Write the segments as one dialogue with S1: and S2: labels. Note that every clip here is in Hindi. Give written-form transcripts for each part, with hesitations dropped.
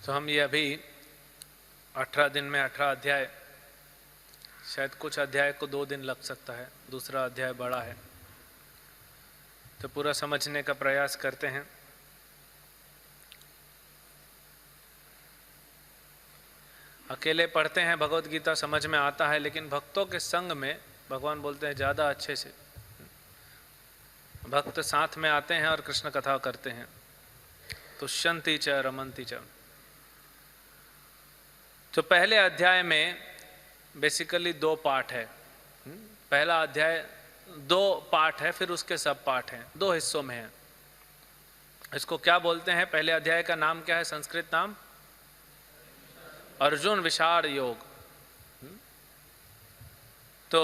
S1: तो हम ये अभी 18 दिन में 18 अध्याय, शायद कुछ अध्याय को 2 दिन लग सकता है, दूसरा अध्याय बड़ा है, तो पूरा समझने का प्रयास करते हैं। अकेले पढ़ते हैं भगवत गीता, समझ में आता है, लेकिन भक्तों के संग में भगवान बोलते हैं ज़्यादा अच्छे से। भक्त साथ में आते हैं और कृष्ण कथा करते हैं। तुष्यन्ति च रमन्ति च। तो पहले अध्याय में बेसिकली 2 पाठ है। पहला अध्याय 2 पाठ है, फिर उसके सब पाठ हैं, 2 हिस्सों में है। इसको क्या बोलते हैं? पहले अध्याय का नाम क्या है? संस्कृत नाम अर्जुन विषाद योग। तो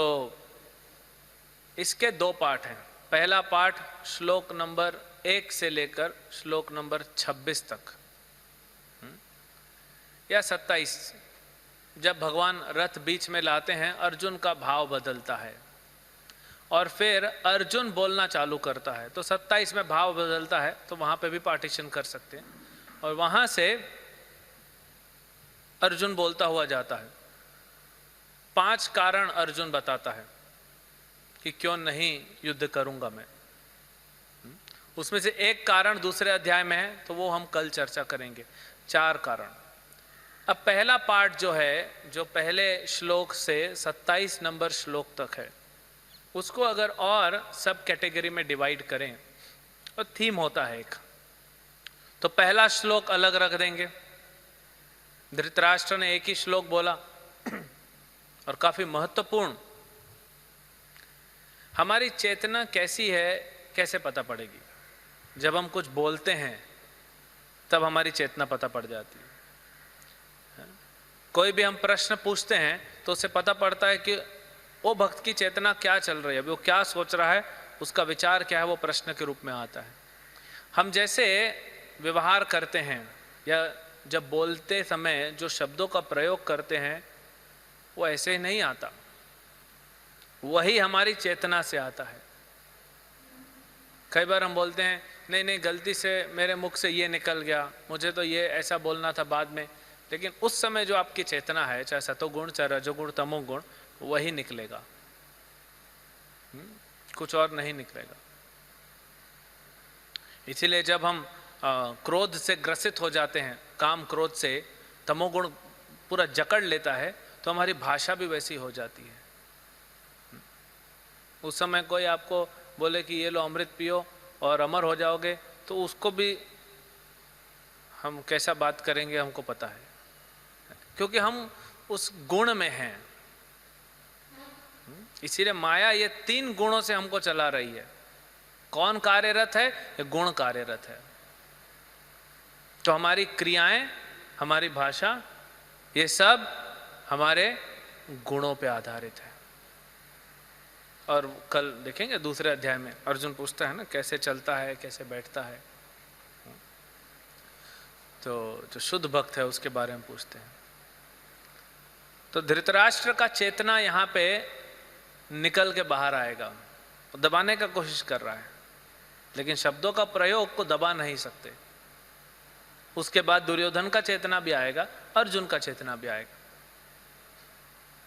S1: इसके 2 पाठ हैं। पहला पाठ श्लोक नंबर 1 से लेकर श्लोक नंबर 26 तक या 27। जब भगवान रथ बीच में लाते हैं, अर्जुन का भाव बदलता है और फिर अर्जुन बोलना चालू करता है। तो 27 में भाव बदलता है, तो वहां पे भी पार्टीशन कर सकते हैं। और वहां से अर्जुन बोलता हुआ जाता है। 5 कारण अर्जुन बताता है कि क्यों नहीं युद्ध करूंगा मैं। उसमें से एक कारण दूसरे अध्याय में है, तो वो हम कल चर्चा करेंगे। 4 कारण। अब पहला पार्ट जो है, जो पहले श्लोक से 27 नंबर श्लोक तक है, उसको अगर और सब कैटेगरी में डिवाइड करें तो थीम होता है एक। तो पहला श्लोक अलग रख देंगे। धृतराष्ट्र ने एक ही श्लोक बोला और काफी महत्वपूर्ण। हमारी चेतना कैसी है, कैसे पता पड़ेगी? जब हम कुछ बोलते हैं तब हमारी चेतना पता पड़ जाती है। कोई भी हम प्रश्न पूछते हैं तो उससे पता पड़ता है कि वो भक्त की चेतना क्या चल रही है, वो क्या सोच रहा है, उसका विचार क्या है, वो प्रश्न के रूप में आता है। हम जैसे व्यवहार करते हैं या जब बोलते समय जो शब्दों का प्रयोग करते हैं, वो ऐसे ही नहीं आता, वही हमारी चेतना से आता है। कई बार हम बोलते हैं नहीं नहीं, गलती से मेरे मुख से ये निकल गया, मुझे तो ये ऐसा बोलना था बाद में, लेकिन उस समय जो आपकी चेतना है, चाहे सतोगुण चाहे रजोगुण तमोगुण, वही निकलेगा, कुछ और नहीं निकलेगा। इसीलिए जब हम क्रोध से ग्रसित हो जाते हैं, काम क्रोध से तमोगुण पूरा जकड़ लेता है, तो हमारी भाषा भी वैसी हो जाती है। उस समय कोई आपको बोले कि ये लो अमृत पियो और अमर हो जाओगे, तो उसको भी हम कैसा बात करेंगे हमको पता है, क्योंकि हम उस गुण में हैं। इसीलिए माया ये 3 गुणों से हमको चला रही है। कौन कार्यरत है? ये गुण कार्यरत है। तो हमारी क्रियाएं, हमारी भाषा, ये सब हमारे गुणों पे आधारित है। और कल देखेंगे दूसरे अध्याय में अर्जुन पूछता है ना, कैसे चलता है, कैसे बैठता है। तो जो शुद्ध भक्त है उसके बारे में पूछते हैं। तो धृतराष्ट्र का चेतना यहाँ पे निकल के बाहर आएगा, दबाने का कोशिश कर रहा है, लेकिन शब्दों का प्रयोग को दबा नहीं सकते। उसके बाद दुर्योधन का चेतना भी आएगा, अर्जुन का चेतना भी आएगा,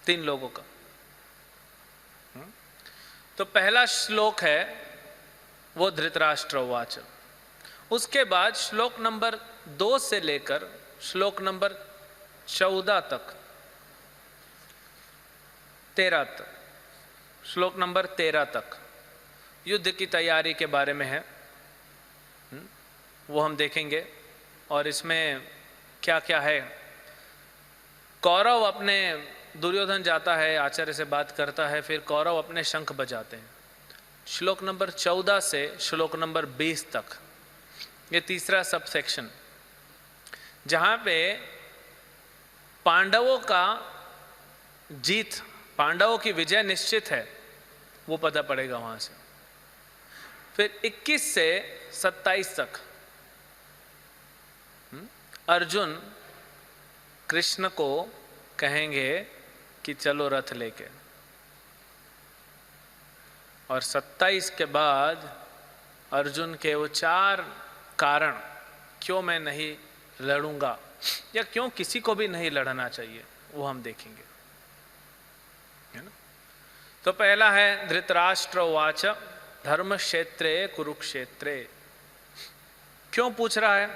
S1: 3 लोगों का। तो पहला श्लोक है वो धृतराष्ट्र उवाच। उसके बाद श्लोक नंबर 2 से लेकर श्लोक नंबर 14 तक, 13 तक, श्लोक नंबर 13 तक युद्ध की तैयारी के बारे में है। वो हम देखेंगे। और इसमें क्या क्या है। कौरव अपने, दुर्योधन जाता है, आचार्य से बात करता है, फिर कौरव अपने शंख बजाते हैं। श्लोक नंबर 14 से श्लोक नंबर 20 तक ये तीसरा सब सेक्शन, जहाँ पे पांडवों का जीत, पांडवों की विजय निश्चित है, वो पता पड़ेगा वहाँ से। फिर 21 से 27 तक अर्जुन कृष्ण को कहेंगे कि चलो रथ लेके, और 27 के बाद अर्जुन के वो 4 कारण, क्यों मैं नहीं लड़ूंगा या क्यों किसी को भी नहीं लड़ना चाहिए, वो हम देखेंगे, है ना। तो पहला है धृतराष्ट्र उवाच धर्म क्षेत्रे कुरुक्षेत्रे। क्यों पूछ रहा है?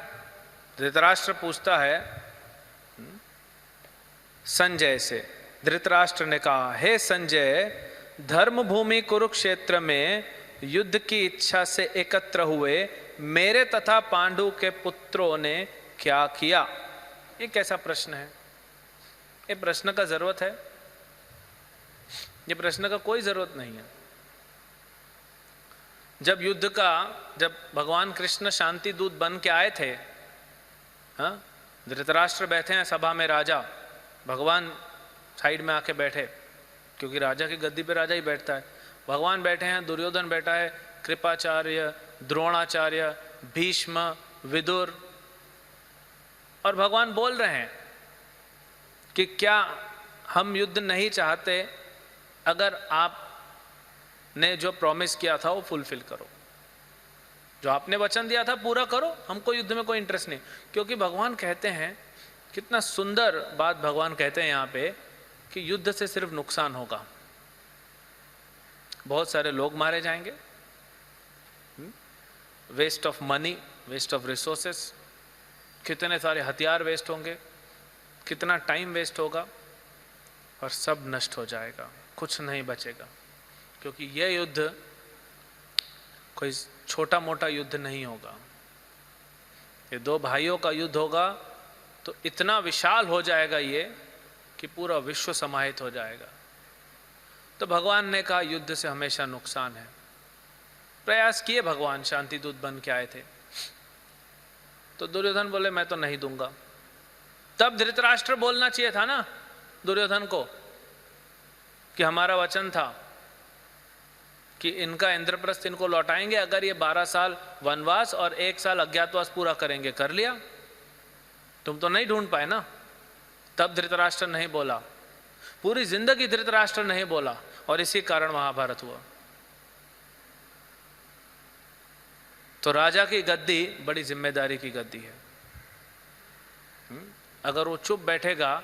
S1: धृतराष्ट्र पूछता है संजय से। धृतराष्ट्र ने कहा, हे संजय, धर्म भूमि कुरुक्षेत्र में युद्ध की इच्छा से एकत्र हुए मेरे तथा पांडु के पुत्रों ने क्या किया? ये कैसा प्रश्न है? ये प्रश्न का जरूरत है? ये प्रश्न का कोई जरूरत नहीं है। जब भगवान कृष्ण शांति दूत बन के आए थे, हाँ, धृतराष्ट्र बैठे हैं सभा में, राजा, भगवान साइड में आके बैठे, क्योंकि राजा की गद्दी पे राजा ही बैठता है। भगवान बैठे हैं, दुर्योधन बैठा है, कृपाचार्य, द्रोणाचार्य, भीष्म, विदुर, और भगवान बोल रहे हैं कि क्या हम युद्ध नहीं चाहते, अगर आपने जो प्रॉमिस किया था वो फुलफिल करो, जो आपने वचन दिया था पूरा करो, हमको युद्ध में कोई इंटरेस्ट नहीं। क्योंकि भगवान कहते हैं, कितना सुंदर बात भगवान कहते हैं यहाँ पे, कि युद्ध से सिर्फ नुकसान होगा, बहुत सारे लोग मारे जाएंगे, waste of money, waste of resources, कितने सारे हथियार वेस्ट होंगे, कितना टाइम वेस्ट होगा, और सब नष्ट हो जाएगा, कुछ नहीं बचेगा। क्योंकि यह युद्ध कोई छोटा मोटा युद्ध नहीं होगा, ये दो भाइयों का युद्ध होगा, तो इतना विशाल हो जाएगा ये कि पूरा विश्व समाहित हो जाएगा। तो भगवान ने कहा युद्ध से हमेशा नुकसान है। प्रयास किए भगवान, शांति दूत बन के आए थे, तो दुर्योधन बोले मैं तो नहीं दूंगा। तब धृतराष्ट्र बोलना चाहिए था ना दुर्योधन को, कि हमारा वचन था कि इनका इंद्रप्रस्थ इनको लौटाएंगे अगर ये 12 साल वनवास और 1 साल अज्ञातवास पूरा करेंगे। कर लिया, तुम तो नहीं ढूंढ पाए ना। तब धृतराष्ट्र नहीं बोला, पूरी जिंदगी धृतराष्ट्र नहीं बोला, और इसी कारण महाभारत हुआ। तो राजा की गद्दी बड़ी जिम्मेदारी की गद्दी है। अगर वो चुप बैठेगा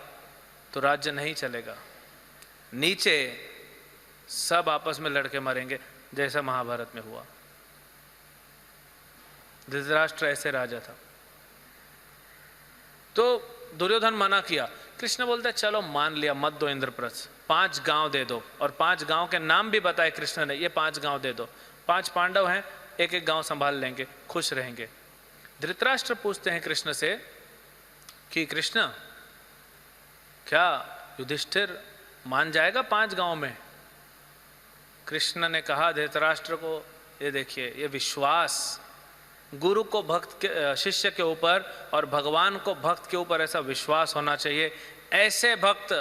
S1: तो राज्य नहीं चलेगा, नीचे सब आपस में लड़के मरेंगे, जैसा महाभारत में हुआ। धृतराष्ट्र ऐसे राजा था। तो दुर्योधन मना किया। कृष्ण बोलता है चलो मान लिया, मत दो इंद्रप्रस्थ, 5 गांव दे दो, और 5 गांव के नाम भी बताए कृष्ण ने, ये 5 गांव दे दो, 5 पांडव हैं, एक एक गांव संभाल लेंगे, खुश रहेंगे। धृतराष्ट्र पूछते हैं कृष्ण से कि कृष्ण, क्या युधिष्ठिर मान जाएगा 5 गांव में? कृष्ण ने कहा धृतराष्ट्र को, ये देखिए, ये विश्वास, गुरु को भक्त के, शिष्य के ऊपर और भगवान को भक्त के ऊपर ऐसा विश्वास होना चाहिए। ऐसे भक्त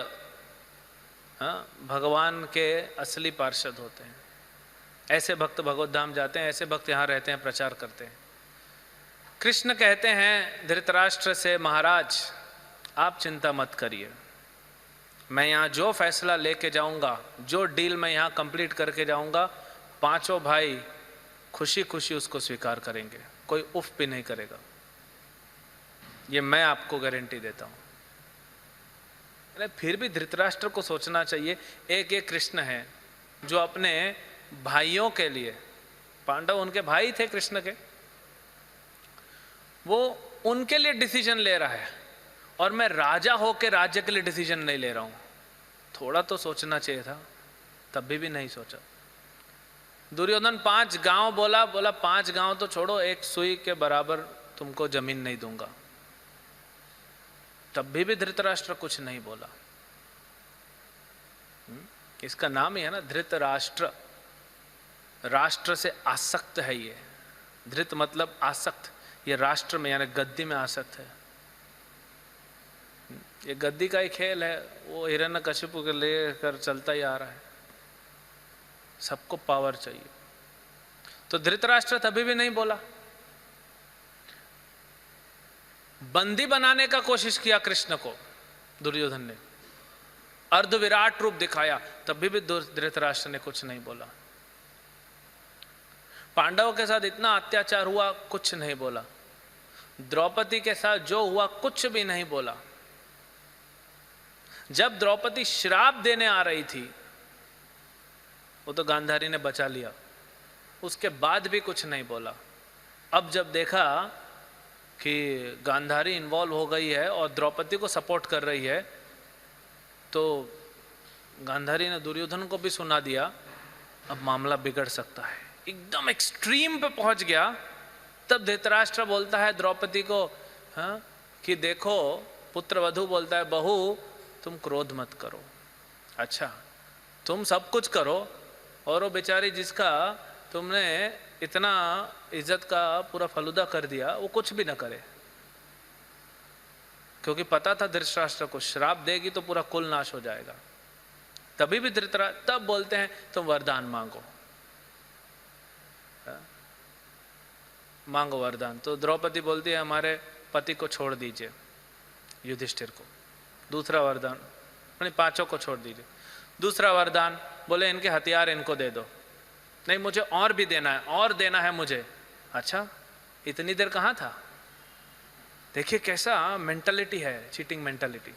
S1: भगवान के असली पार्षद होते हैं। ऐसे भक्त भगवत धाम जाते हैं, ऐसे भक्त यहाँ रहते हैं, प्रचार करते हैं। कृष्ण कहते हैं धृतराष्ट्र से, महाराज आप चिंता मत करिए, मैं यहाँ जो फैसला लेके जाऊँगा, जो डील मैं यहाँ कंप्लीट करके जाऊँगा, 5 भाई खुशी खुशी उसको स्वीकार करेंगे, कोई उफ भी नहीं करेगा, ये मैं आपको गारंटी देता हूँ। फिर भी धृतराष्ट्र को सोचना चाहिए, एक कृष्ण है जो अपने भाइयों के लिए, पांडव उनके भाई थे कृष्ण के, वो उनके लिए डिसीजन ले रहा है, और मैं राजा होकर राज्य के लिए डिसीजन नहीं ले रहा हूं। थोड़ा तो सोचना चाहिए था, तब भी नहीं सोचा। दुर्योधन 5 गांव बोला 5 गांव तो छोड़ो, 1 सुई के बराबर तुमको जमीन नहीं दूंगा, तब भी धृतराष्ट्र कुछ नहीं बोला। इसका नाम ही है ना धृतराष्ट्र, राष्ट्र से आसक्त है ये। धृत मतलब आसक्त, ये राष्ट्र में यानी गद्दी में आसक्त है। ये गद्दी का ही खेल है, वो हिरण्यकशिपु को लेकर चलता ही आ रहा है, सबको पावर चाहिए। तो धृतराष्ट्र तभी भी नहीं बोला। बंदी बनाने का कोशिश किया कृष्ण को दुर्योधन ने, अर्ध विराट रूप दिखाया, तभी भी धृतराष्ट्र ने कुछ नहीं बोला। पांडवों के साथ इतना अत्याचार हुआ, कुछ नहीं बोला। द्रौपदी के साथ जो हुआ कुछ भी नहीं बोला। जब द्रौपदी श्राप देने आ रही थी वो तो गांधारी ने बचा लिया, उसके बाद भी कुछ नहीं बोला। अब जब देखा कि गांधारी इन्वॉल्व हो गई है और द्रौपदी को सपोर्ट कर रही है, तो गांधारी ने दुर्योधन को भी सुना दिया। अब मामला बिगड़ सकता है, एकदम एक्सट्रीम पे पहुंच गया। तब धृतराष्ट्र बोलता है द्रौपदी को, हाँ, कि देखो, पुत्र वधू बोलता है, बहू तुम क्रोध मत करो, अच्छा तुम सब कुछ करो, और वो बेचारी जिसका तुमने इतना इज्जत का पूरा फलूदा कर दिया वो कुछ भी ना करे, क्योंकि पता था धृतराष्ट्र को श्राप देगी तो पूरा कुल नाश हो जाएगा। तभी भी धृतराष्ट्र तब बोलते हैं तुम वरदान मांगो, मांगो वरदान। तो द्रौपदी बोलती है हमारे पति को छोड़ दीजिए, युधिष्ठिर को। दूसरा वरदान, यानी पांचों को छोड़ दीजिए। दूसरा वरदान, बोले इनके हथियार इनको दे दो। नहीं, मुझे और भी देना है, और देना है मुझे। अच्छा, इतनी देर कहाँ था? देखिए कैसा मेंटालिटी है, चीटिंग मेंटालिटी।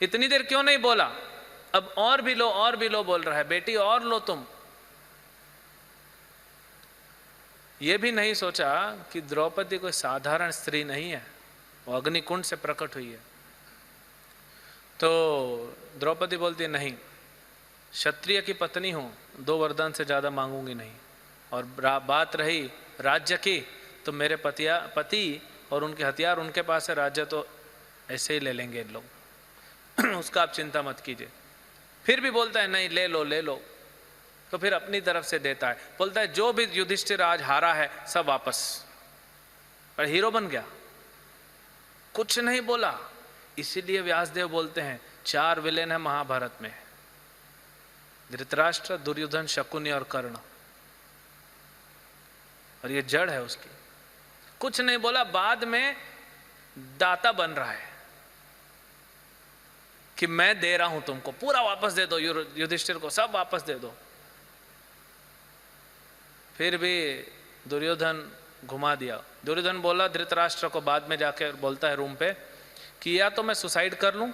S1: इतनी देर क्यों नहीं बोला? अब और भी लो, और भी लो बोल रहा है, बेटी और लो तुम। ये भी नहीं सोचा कि द्रौपदी कोई साधारण स्त्री नहीं है, वो अग्निकुंड से प्रकट हुई है। तो द्रौपदी बोलती है नहीं, क्षत्रिय की पत्नी हूँ, 2 वरदान से ज़्यादा मांगूंगी नहीं। और बात रही राज्य की, तो मेरे पति और उनके हथियार उनके पास है, राज्य तो ऐसे ही ले लेंगे इन लोग उसका आप चिंता मत कीजिए। फिर भी बोलता है नहीं, ले लो ले लो। तो फिर अपनी तरफ से देता है, बोलता है जो भी युधिष्ठिर आज हारा है सब वापस। और हीरो बन गया, कुछ नहीं बोला। इसीलिए व्यासदेव बोलते हैं 4 विलेन है महाभारत में, धृतराष्ट्र, दुर्योधन, शकुनी और कर्ण, और ये जड़ है उसकी। कुछ नहीं बोला, बाद में दाता बन रहा है कि मैं दे रहा हूं तुमको, पूरा वापस दे दो, युधिष्ठिर को सब वापस दे दो। फिर भी दुर्योधन घुमा दिया। दुर्योधन बोला धृतराष्ट्र को, बाद में जाकर बोलता है रूम पे कि या तो मैं सुसाइड कर लूं,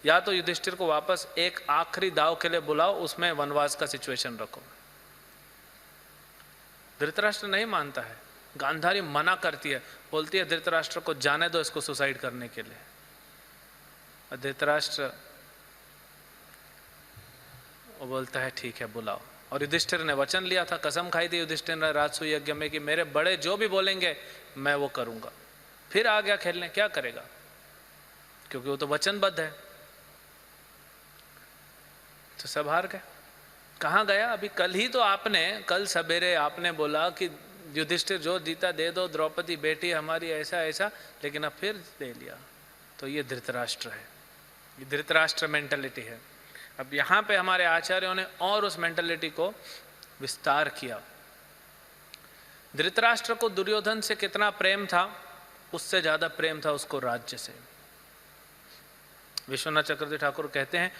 S1: या तो युधिष्ठिर को वापस एक आखिरी दाव के लिए बुलाओ, उसमें वनवास का सिचुएशन रखो। धृतराष्ट्र नहीं मानता है, गांधारी मना करती है, बोलती है धृतराष्ट्र को जाने दो इसको सुसाइड करने के लिए। और धृतराष्ट्र वो बोलता है ठीक है बुलाओ। और युधिष्ठिर ने वचन लिया था, कसम खाई थी युधिष्ठिर ने राजसूय यज्ञ में कि मेरे बड़े जो भी बोलेंगे मैं वो करूंगा। फिर आ गया खेलने, क्या करेगा, क्योंकि वो तो वचनबद्ध है। तो सब हार गए। कहाँ गया? अभी कल ही तो आपने, कल सवेरे आपने बोला कि युधिष्ठिर जो जीता दे दो, द्रौपदी बेटी हमारी, ऐसा ऐसा, लेकिन अब फिर दे लिया। तो ये धृतराष्ट्र है, ये धृतराष्ट्र मेंटालिटी है। अब यहाँ पे हमारे आचार्यों ने और उस मेंटालिटी को विस्तार किया। धृतराष्ट्र को दुर्योधन से कितना प्रेम था, उससे ज्यादा प्रेम था उसको राज्य से। विश्वनाथ चक्रवर्ती ठाकुर कहते हैं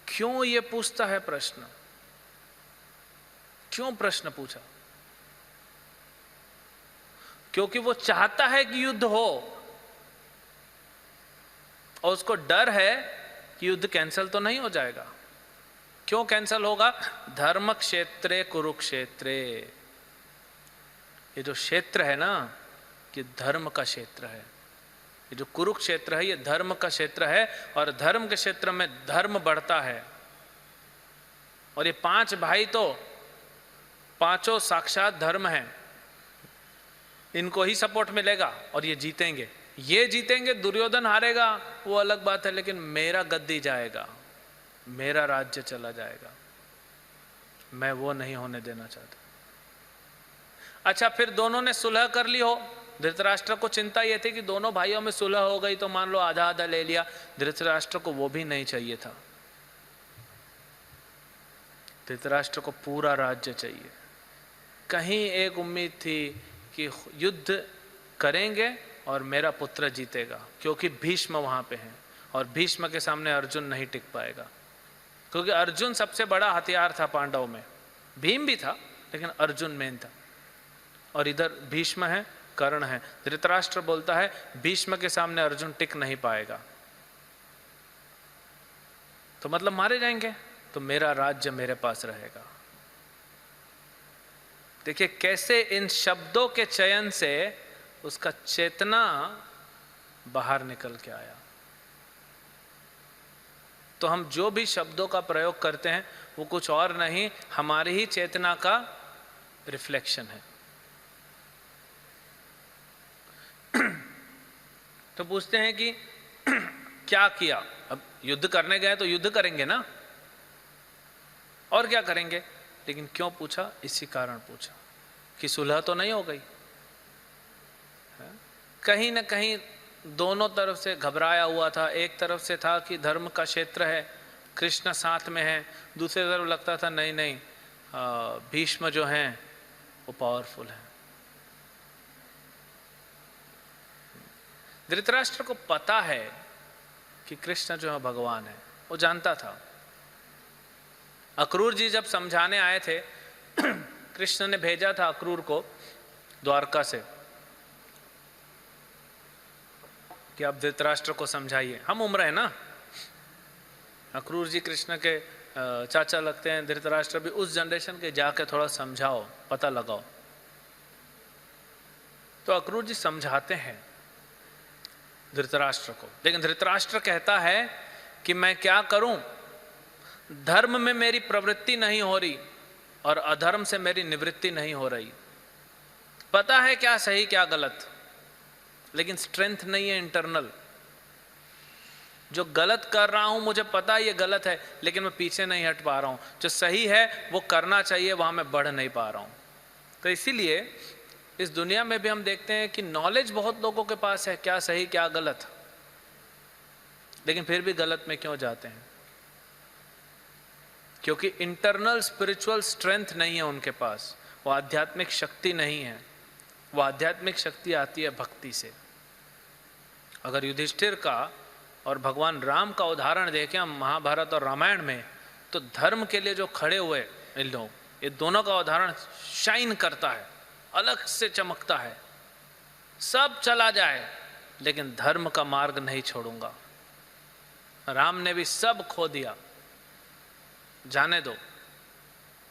S1: क्यों ये पूछता है प्रश्न, क्यों प्रश्न पूछा? क्योंकि वो चाहता है कि युद्ध हो, और उसको डर है कि युद्ध कैंसिल तो नहीं हो जाएगा। क्यों कैंसिल होगा? धर्म क्षेत्रे कुरुक्षेत्रे, ये जो क्षेत्र है ना, ये धर्म का क्षेत्र है। ये जो कुरुक्षेत्र है ये धर्म का क्षेत्र है, और धर्म के क्षेत्र में धर्म बढ़ता है। और ये 5 भाई तो पांचों साक्षात धर्म हैं, इनको ही सपोर्ट मिलेगा और ये जीतेंगे। ये जीतेंगे, दुर्योधन हारेगा वो अलग बात है, लेकिन मेरा गद्दी जाएगा, मेरा राज्य चला जाएगा, मैं वो नहीं होने देना चाहता। अच्छा, फिर दोनों ने सुलह कर ली हो। धृतराष्ट्र को चिंता ये थी कि दोनों भाइयों में सुलह हो गई तो मान लो आधा आधा ले लिया। धृतराष्ट्र को वो भी नहीं चाहिए था, धृतराष्ट्र को पूरा राज्य चाहिए। कहीं एक उम्मीद थी कि युद्ध करेंगे और मेरा पुत्र जीतेगा, क्योंकि भीष्म वहां पे हैं, और भीष्म के सामने अर्जुन नहीं टिक पाएगा, क्योंकि अर्जुन सबसे बड़ा हथियार था पांडवों में। भीम भी था लेकिन अर्जुन मेन था। और इधर भीष्म है कर्ण है। धृतराष्ट्र बोलता है भीष्म के सामने अर्जुन टिक नहीं पाएगा, तो मतलब मारे जाएंगे, तो मेरा राज्य मेरे पास रहेगा। देखिए कैसे इन शब्दों के चयन से उसका चेतना बाहर निकल के आया। तो हम जो भी शब्दों का प्रयोग करते हैं वो कुछ और नहीं, हमारी ही चेतना का रिफ्लेक्शन है। तो पूछते हैं कि क्या किया? अब युद्ध करने गए तो युद्ध करेंगे ना, और क्या करेंगे, लेकिन क्यों पूछा? इसी कारण पूछा कि सुलह तो नहीं हो गई। कहीं ना कहीं दोनों तरफ से घबराया हुआ था। एक तरफ से था कि धर्म का क्षेत्र है, कृष्ण साथ में है, दूसरी तरफ लगता था नहीं नहीं भीष्म जो हैं वो पावरफुल है। धृतराष्ट्र को पता है कि कृष्ण जो है भगवान है, वो जानता था। अक्रूर जी जब समझाने आए थे कृष्ण ने भेजा था अक्रूर को द्वारका से कि आप धृतराष्ट्र को समझाइए। हम उम्र है ना, अक्रूर जी कृष्ण के चाचा लगते हैं, धृतराष्ट्र भी उस जनरेशन के, जाके थोड़ा समझाओ, पता लगाओ। तो अक्रूर जी समझाते हैं धृतराष्ट्र को, लेकिन धृतराष्ट्र कहता है कि मैं क्या करूं, धर्म में मेरी प्रवृत्ति नहीं हो रही और अधर्म से मेरी निवृत्ति नहीं हो रही। पता है क्या सही क्या गलत, लेकिन स्ट्रेंथ नहीं है इंटरनल। जो गलत कर रहा हूं मुझे पता है ये गलत है, लेकिन मैं पीछे नहीं हट पा रहा हूं। जो सही है वो करना चाहिए, वहां मैं बढ़ नहीं पा रहा हूं। तो इसीलिए इस दुनिया में भी हम देखते हैं कि नॉलेज बहुत लोगों के पास है, क्या सही क्या गलत, लेकिन फिर भी गलत में क्यों जाते हैं? क्योंकि इंटरनल स्पिरिचुअल स्ट्रेंथ नहीं है उनके पास, वो आध्यात्मिक शक्ति नहीं है। वो आध्यात्मिक शक्ति आती है भक्ति से। अगर युधिष्ठिर का और भगवान राम का उदाहरण देखें हम महाभारत और रामायण में, तो धर्म के लिए जो खड़े हुए इन लोग, ये दोनों का उदाहरण शाइन करता है, अलग से चमकता है। सब चला जाए लेकिन धर्म का मार्ग नहीं छोड़ूंगा। राम ने भी सब खो दिया, जाने दो।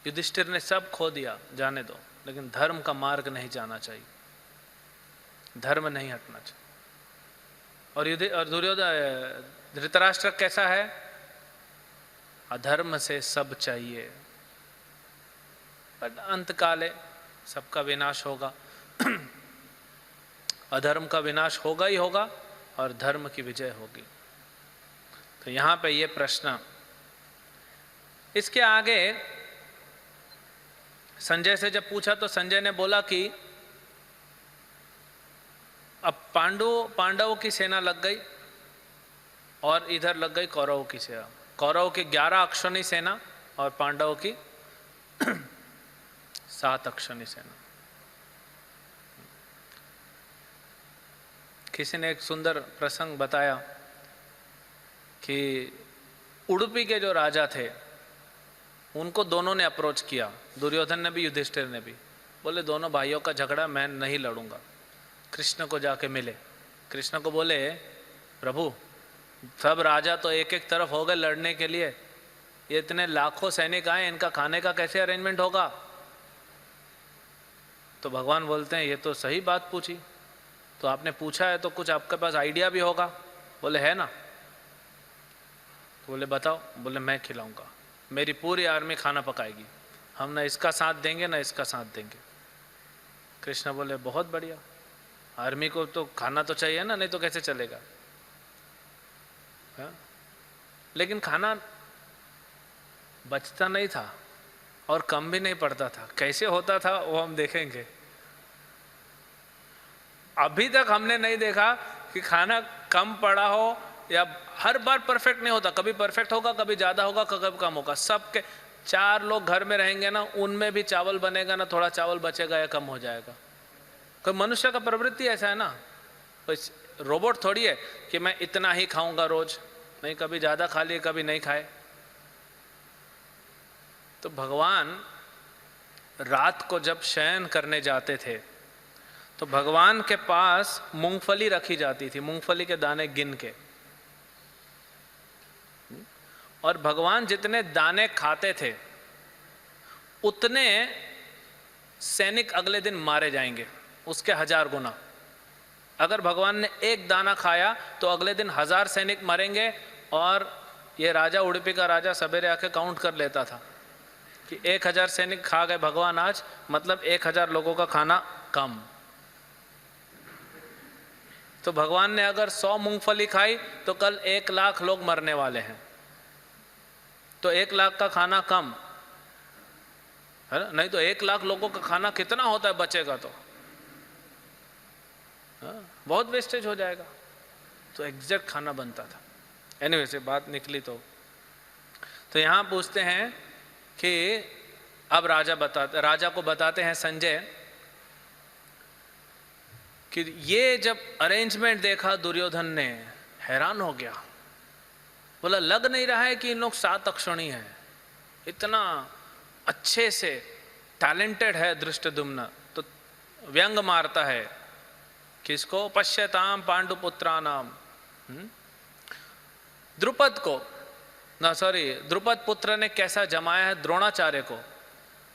S1: युधिष्ठिर ने सब खो दिया, जाने दो, लेकिन धर्म का मार्ग नहीं जाना चाहिए, धर्म नहीं हटना चाहिए। और दुर्योधन धृतराष्ट्र कैसा है? अधर्म से सब चाहिए, पर अंत काले सबका विनाश होगा। अधर्म का विनाश होगा ही होगा और धर्म की विजय होगी। तो यहाँ पे ये प्रश्न, इसके आगे संजय से जब पूछा तो संजय ने बोला कि अब पांडवों की सेना लग गई और इधर लग गई कौरवों की सेना। कौरवों की 11 अक्षौणी सेना और पांडवों की 7 अक्षौणी सेना। किसी ने एक सुंदर प्रसंग बताया कि उडुपी के जो राजा थे उनको दोनों ने अप्रोच किया, दुर्योधन ने भी युधिष्ठिर ने भी। बोले दोनों भाइयों का झगड़ा मैं नहीं लड़ूंगा। कृष्ण को जाके मिले, कृष्ण को बोले प्रभु सब राजा तो एक एक तरफ हो गए लड़ने के लिए, ये इतने लाखों सैनिक आए, इनका खाने का कैसे अरेंजमेंट होगा? तो भगवान बोलते हैं ये तो सही बात पूछी, तो आपने पूछा है तो कुछ आपके पास आइडिया भी होगा। बोले है ना। तो बोले बताओ। बोले मैं खिलाऊंगा, मेरी पूरी आर्मी खाना पकाएगी, हम ना इसका साथ देंगे ना इसका साथ देंगे। कृष्ण बोले बहुत बढ़िया, आर्मी को तो खाना तो चाहिए ना, नहीं तो कैसे चलेगा? हा? लेकिन खाना बचता नहीं था और कम भी नहीं पड़ता था। कैसे होता था वो हम देखेंगे। अभी तक हमने नहीं देखा कि खाना कम पड़ा हो, या हर बार परफेक्ट नहीं होता, कभी परफेक्ट होगा, कभी ज़्यादा होगा, कभी कम होगा। सबके 4 लोग घर में रहेंगे ना, उनमें भी चावल बनेगा ना, थोड़ा चावल बचेगा या कम हो जाएगा। कोई मनुष्य का प्रवृत्ति ऐसा है ना, रोबोट थोड़ी है कि मैं इतना ही खाऊंगा रोज, नहीं, कभी ज़्यादा खा लिए कभी नहीं खाए। तो भगवान रात को जब शयन करने जाते थे तो भगवान के पास मूंगफली रखी जाती थी, मूंगफली के दाने गिन के, और भगवान जितने दाने खाते थे उतने सैनिक अगले दिन मारे जाएंगे, उसके 1000 गुना। अगर भगवान ने एक दाना खाया तो अगले दिन 1000 सैनिक मरेंगे। और ये राजा, उडुपी का राजा सवेरे आके काउंट कर लेता था कि 1000 सैनिक खा गए भगवान आज, मतलब 1000 लोगों का खाना कम। तो भगवान ने अगर 100 मूंगफली खाई तो कल 1 लाख लोग मरने वाले हैं, तो 1 लाख का खाना कम है ना। नहीं तो 1 लाख लोगों का खाना कितना होता है, बचेगा तो बहुत वेस्टेज हो जाएगा। तो एग्जैक्ट खाना बनता था। एनीवे से बात निकली तो यहाँ पूछते हैं कि अब राजा को बताते हैं संजय कि ये जब अरेंजमेंट देखा दुर्योधन ने हैरान हो गया, बोला लग नहीं रहा है कि इन लोग 7 अक्षणी हैं, इतना अच्छे से टैलेंटेड है धृष्टद्युम्न। तो व्यंग मारता है किसको, पश्यताम पांडुपुत्रानाम, द्रुपद को, द्रुपद पुत्र ने कैसा जमाया है द्रोणाचार्य को।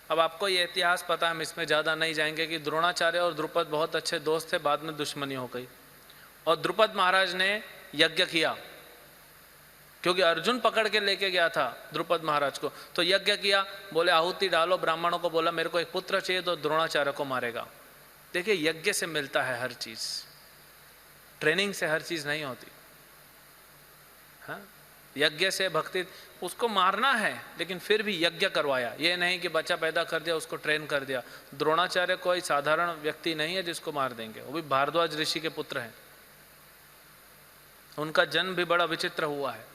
S1: अब आपको ये इतिहास पता है, हम इसमें ज़्यादा नहीं जाएंगे कि द्रोणाचार्य और द्रुपद बहुत अच्छे दोस्त थे, बाद में दुश्मनी हो गई। और द्रुपद महाराज ने यज्ञ किया, क्योंकि अर्जुन पकड़ के लेके गया था द्रुपद महाराज को, तो यज्ञ किया, बोले आहुति डालो, ब्राह्मणों को बोला मेरे को एक पुत्र चाहिए तो द्रोणाचार्य को मारेगा। देखिए यज्ञ से मिलता है हर चीज़, ट्रेनिंग से हर चीज़ नहीं होती। हाँ, यज्ञ से भक्ति, उसको मारना है लेकिन फिर भी यज्ञ करवाया, ये नहीं कि बच्चा पैदा कर दिया उसको ट्रेन कर दिया। द्रोणाचार्य कोई साधारण व्यक्ति नहीं है जिसको मार देंगे, वो भी भारद्वाज ऋषि के पुत्र हैं, उनका जन्म भी बड़ा विचित्र हुआ है।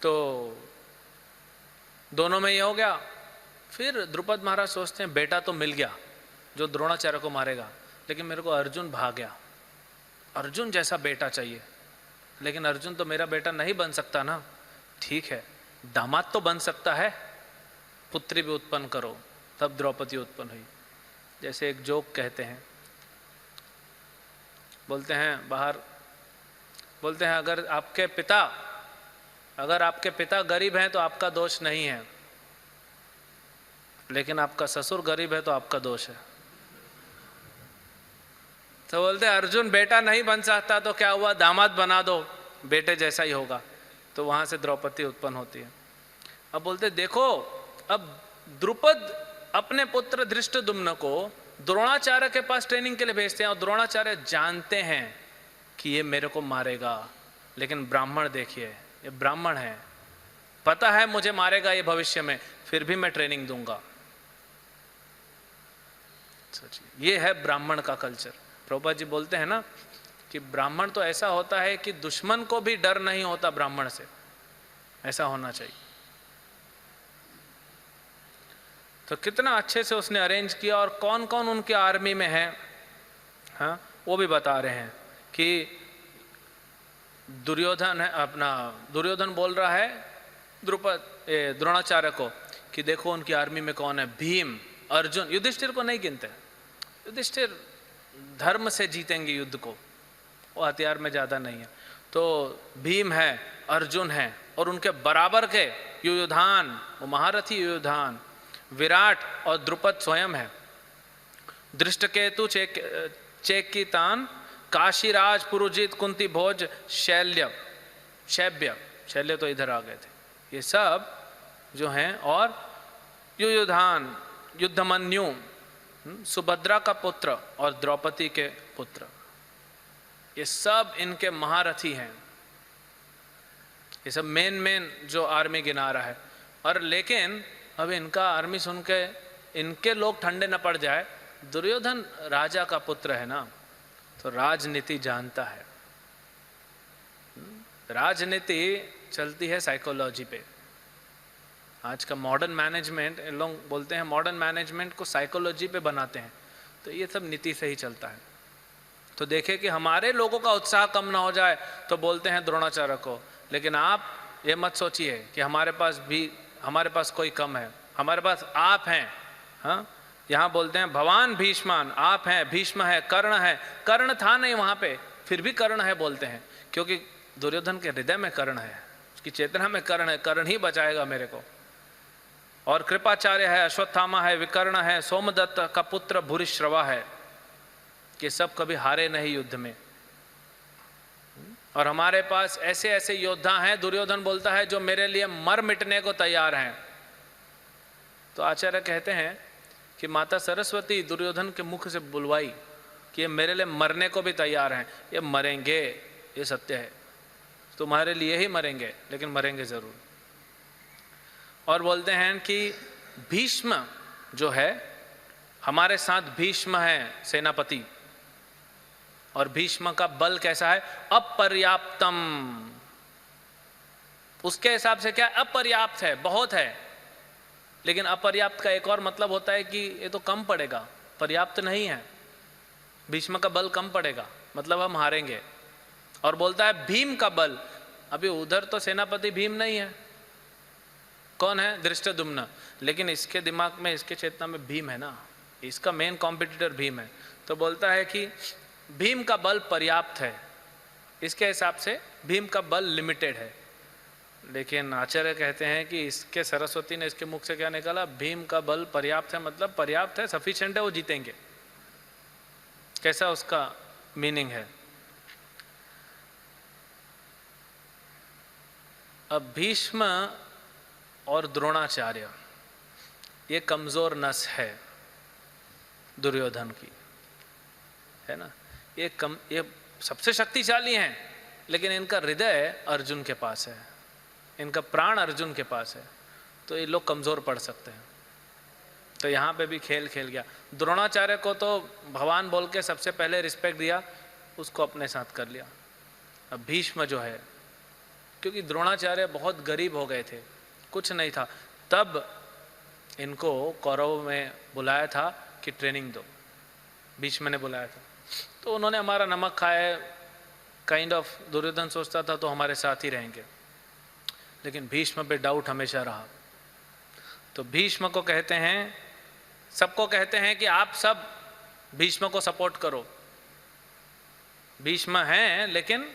S1: तो दोनों में ये हो गया। फिर द्रुपद महाराज सोचते हैं बेटा तो मिल गया जो द्रोणाचार्य को मारेगा, लेकिन मेरे को अर्जुन भाग गया, अर्जुन जैसा बेटा चाहिए, लेकिन अर्जुन तो मेरा बेटा नहीं बन सकता ना। ठीक है, दामाद तो बन सकता है, पुत्री भी उत्पन्न करो। तब द्रौपदी उत्पन्न हुई। जैसे एक जोक कहते हैं, बोलते हैं बाहर, बोलते हैं अगर आपके पिता गरीब हैं तो आपका दोष नहीं है, लेकिन आपका ससुर गरीब है तो आपका दोष है। तो बोलते हैं अर्जुन बेटा नहीं बन सकता तो क्या हुआ, दामाद बना दो, बेटे जैसा ही होगा। तो वहां से द्रौपदी उत्पन्न होती है। अब बोलते देखो, अब द्रुपद अपने पुत्र धृष्टद्युम्न को द्रोणाचार्य के पास ट्रेनिंग के लिए भेजते हैं, और द्रोणाचार्य जानते हैं कि ये मेरे को मारेगा, लेकिन ब्राह्मण देखिए, ये ब्राह्मण है, पता है मुझे मारेगा ये भविष्य में, फिर भी मैं ट्रेनिंग दूंगा। ये है ब्राह्मण का कल्चर। प्रभुपाद जी बोलते हैं ना कि ब्राह्मण तो ऐसा होता है कि दुश्मन को भी डर नहीं होता ब्राह्मण से, ऐसा होना चाहिए। तो कितना अच्छे से उसने अरेंज किया, और कौन कौन उनके आर्मी में है, हाँ वो भी बता रहे हैं कि दुर्योधन है, अपना दुर्योधन बोल रहा है द्रोणाचार्य को कि देखो उनकी आर्मी में कौन है, भीम, अर्जुन। युधिष्ठिर को नहीं गिनते, युधिष्ठिर धर्म से जीतेंगे युद्ध को, वो हथियार में ज़्यादा नहीं है। तो भीम है, अर्जुन है, और उनके बराबर के युयुधान, वो महारथी युयुधान, विराट और द्रुपद स्वयं है, दृष्टकेतु, चेकितान, काशीराज, पुरुजित, कुंती भोज, शैब्य तो इधर आ गए थे, ये सब जो हैं, और युयुधान, युद्धमन्यु, सुभद्रा का पुत्र और द्रौपदी के पुत्र, ये सब इनके महारथी हैं। ये सब मेन जो आर्मी गिना रहा है। और लेकिन अब इनका आर्मी सुन के इनके लोग ठंडे न पड़ जाए। दुर्योधन राजा का पुत्र है ना, तो राजनीति जानता है। राजनीति चलती है साइकोलॉजी पे। आज का मॉडर्न मैनेजमेंट, लोग बोलते हैं मॉडर्न मैनेजमेंट को साइकोलॉजी पे बनाते हैं, तो ये सब नीति से ही चलता है। तो देखें कि हमारे लोगों का उत्साह कम ना हो जाए तो बोलते हैं द्रोणाचार्य को, लेकिन आप ये मत सोचिए कि हमारे पास कोई कम है, हमारे पास आप हैं। हाँ, यहाँ बोलते हैं भवान भीष्मान, आप हैं, भीष्म है, कर्ण है। कर्ण था नहीं वहाँ पे, फिर भी कर्ण है बोलते हैं, क्योंकि दुर्योधन के हृदय में कर्ण है, उसकी चेतना में कर्ण है, कर्ण ही बचाएगा मेरे को। और कृपाचार्य है, अश्वत्थामा है, विकर्ण है, सोमदत्त का पुत्र भूरिश्रवा है, कि सब कभी हारे नहीं युद्ध में। और हमारे पास ऐसे ऐसे योद्धा हैं, दुर्योधन बोलता है, जो मेरे लिए मर मिटने को तैयार हैं। तो आचार्य कहते हैं कि माता सरस्वती दुर्योधन के मुख से बुलवाई कि ये मेरे लिए मरने को भी तैयार हैं, ये मरेंगे, ये सत्य है, तुम्हारे लिए ही मरेंगे, लेकिन मरेंगे जरूर। और बोलते हैं कि भीष्म जो है, हमारे साथ भीष्म है सेनापति, और भीष्म का बल कैसा है, अपर्याप्तम। उसके हिसाब से क्या अपर्याप्त है, बहुत है, लेकिन अपर्याप्त का एक और मतलब होता है कि ये तो कम पड़ेगा, पर्याप्त नहीं है, भीष्म का बल कम पड़ेगा, मतलब हम हारेंगे। और बोलता है भीम का बल, अभी उधर तो सेनापति भीम नहीं है, कौन है, धृष्टद्युम्न, लेकिन इसके दिमाग में, इसके चेतना में भीम है ना, इसका मेन कॉम्पिटिटर भीम है। तो बोलता है कि भीम का बल पर्याप्त है, इसके हिसाब से भीम का बल लिमिटेड है। लेकिन आचार्य कहते हैं कि इसके सरस्वती ने इसके मुख से क्या निकाला, भीम का बल पर्याप्त है, मतलब पर्याप्त है, सफिशिएंट है, वो जीतेंगे। कैसा उसका मीनिंग है। अब भीष्म और द्रोणाचार्य, ये कमजोर नस है दुर्योधन की, है ना। ये सबसे शक्तिशाली हैं, लेकिन इनका हृदय अर्जुन के पास है, इनका प्राण अर्जुन के पास है, तो ये लोग कमज़ोर पड़ सकते हैं। तो यहाँ पे भी खेल खेल गया। द्रोणाचार्य को तो भगवान बोल के सबसे पहले रिस्पेक्ट दिया, उसको अपने साथ कर लिया। अब भीष्म जो है, क्योंकि द्रोणाचार्य बहुत गरीब हो गए थे, कुछ नहीं था, तब इनको कौरव में बुलाया था कि ट्रेनिंग दो, भीष्म ने बुलाया था। तो उन्होंने हमारा नमक खाए, काइंड ऑफ दुर्योधन सोचता था तो हमारे साथ ही रहेंगे, लेकिन भीष्म पे डाउट हमेशा रहा। तो भीष्म को कहते हैं, सबको कहते हैं कि आप सब भीष्म को सपोर्ट करो, भीष्म हैं, लेकिन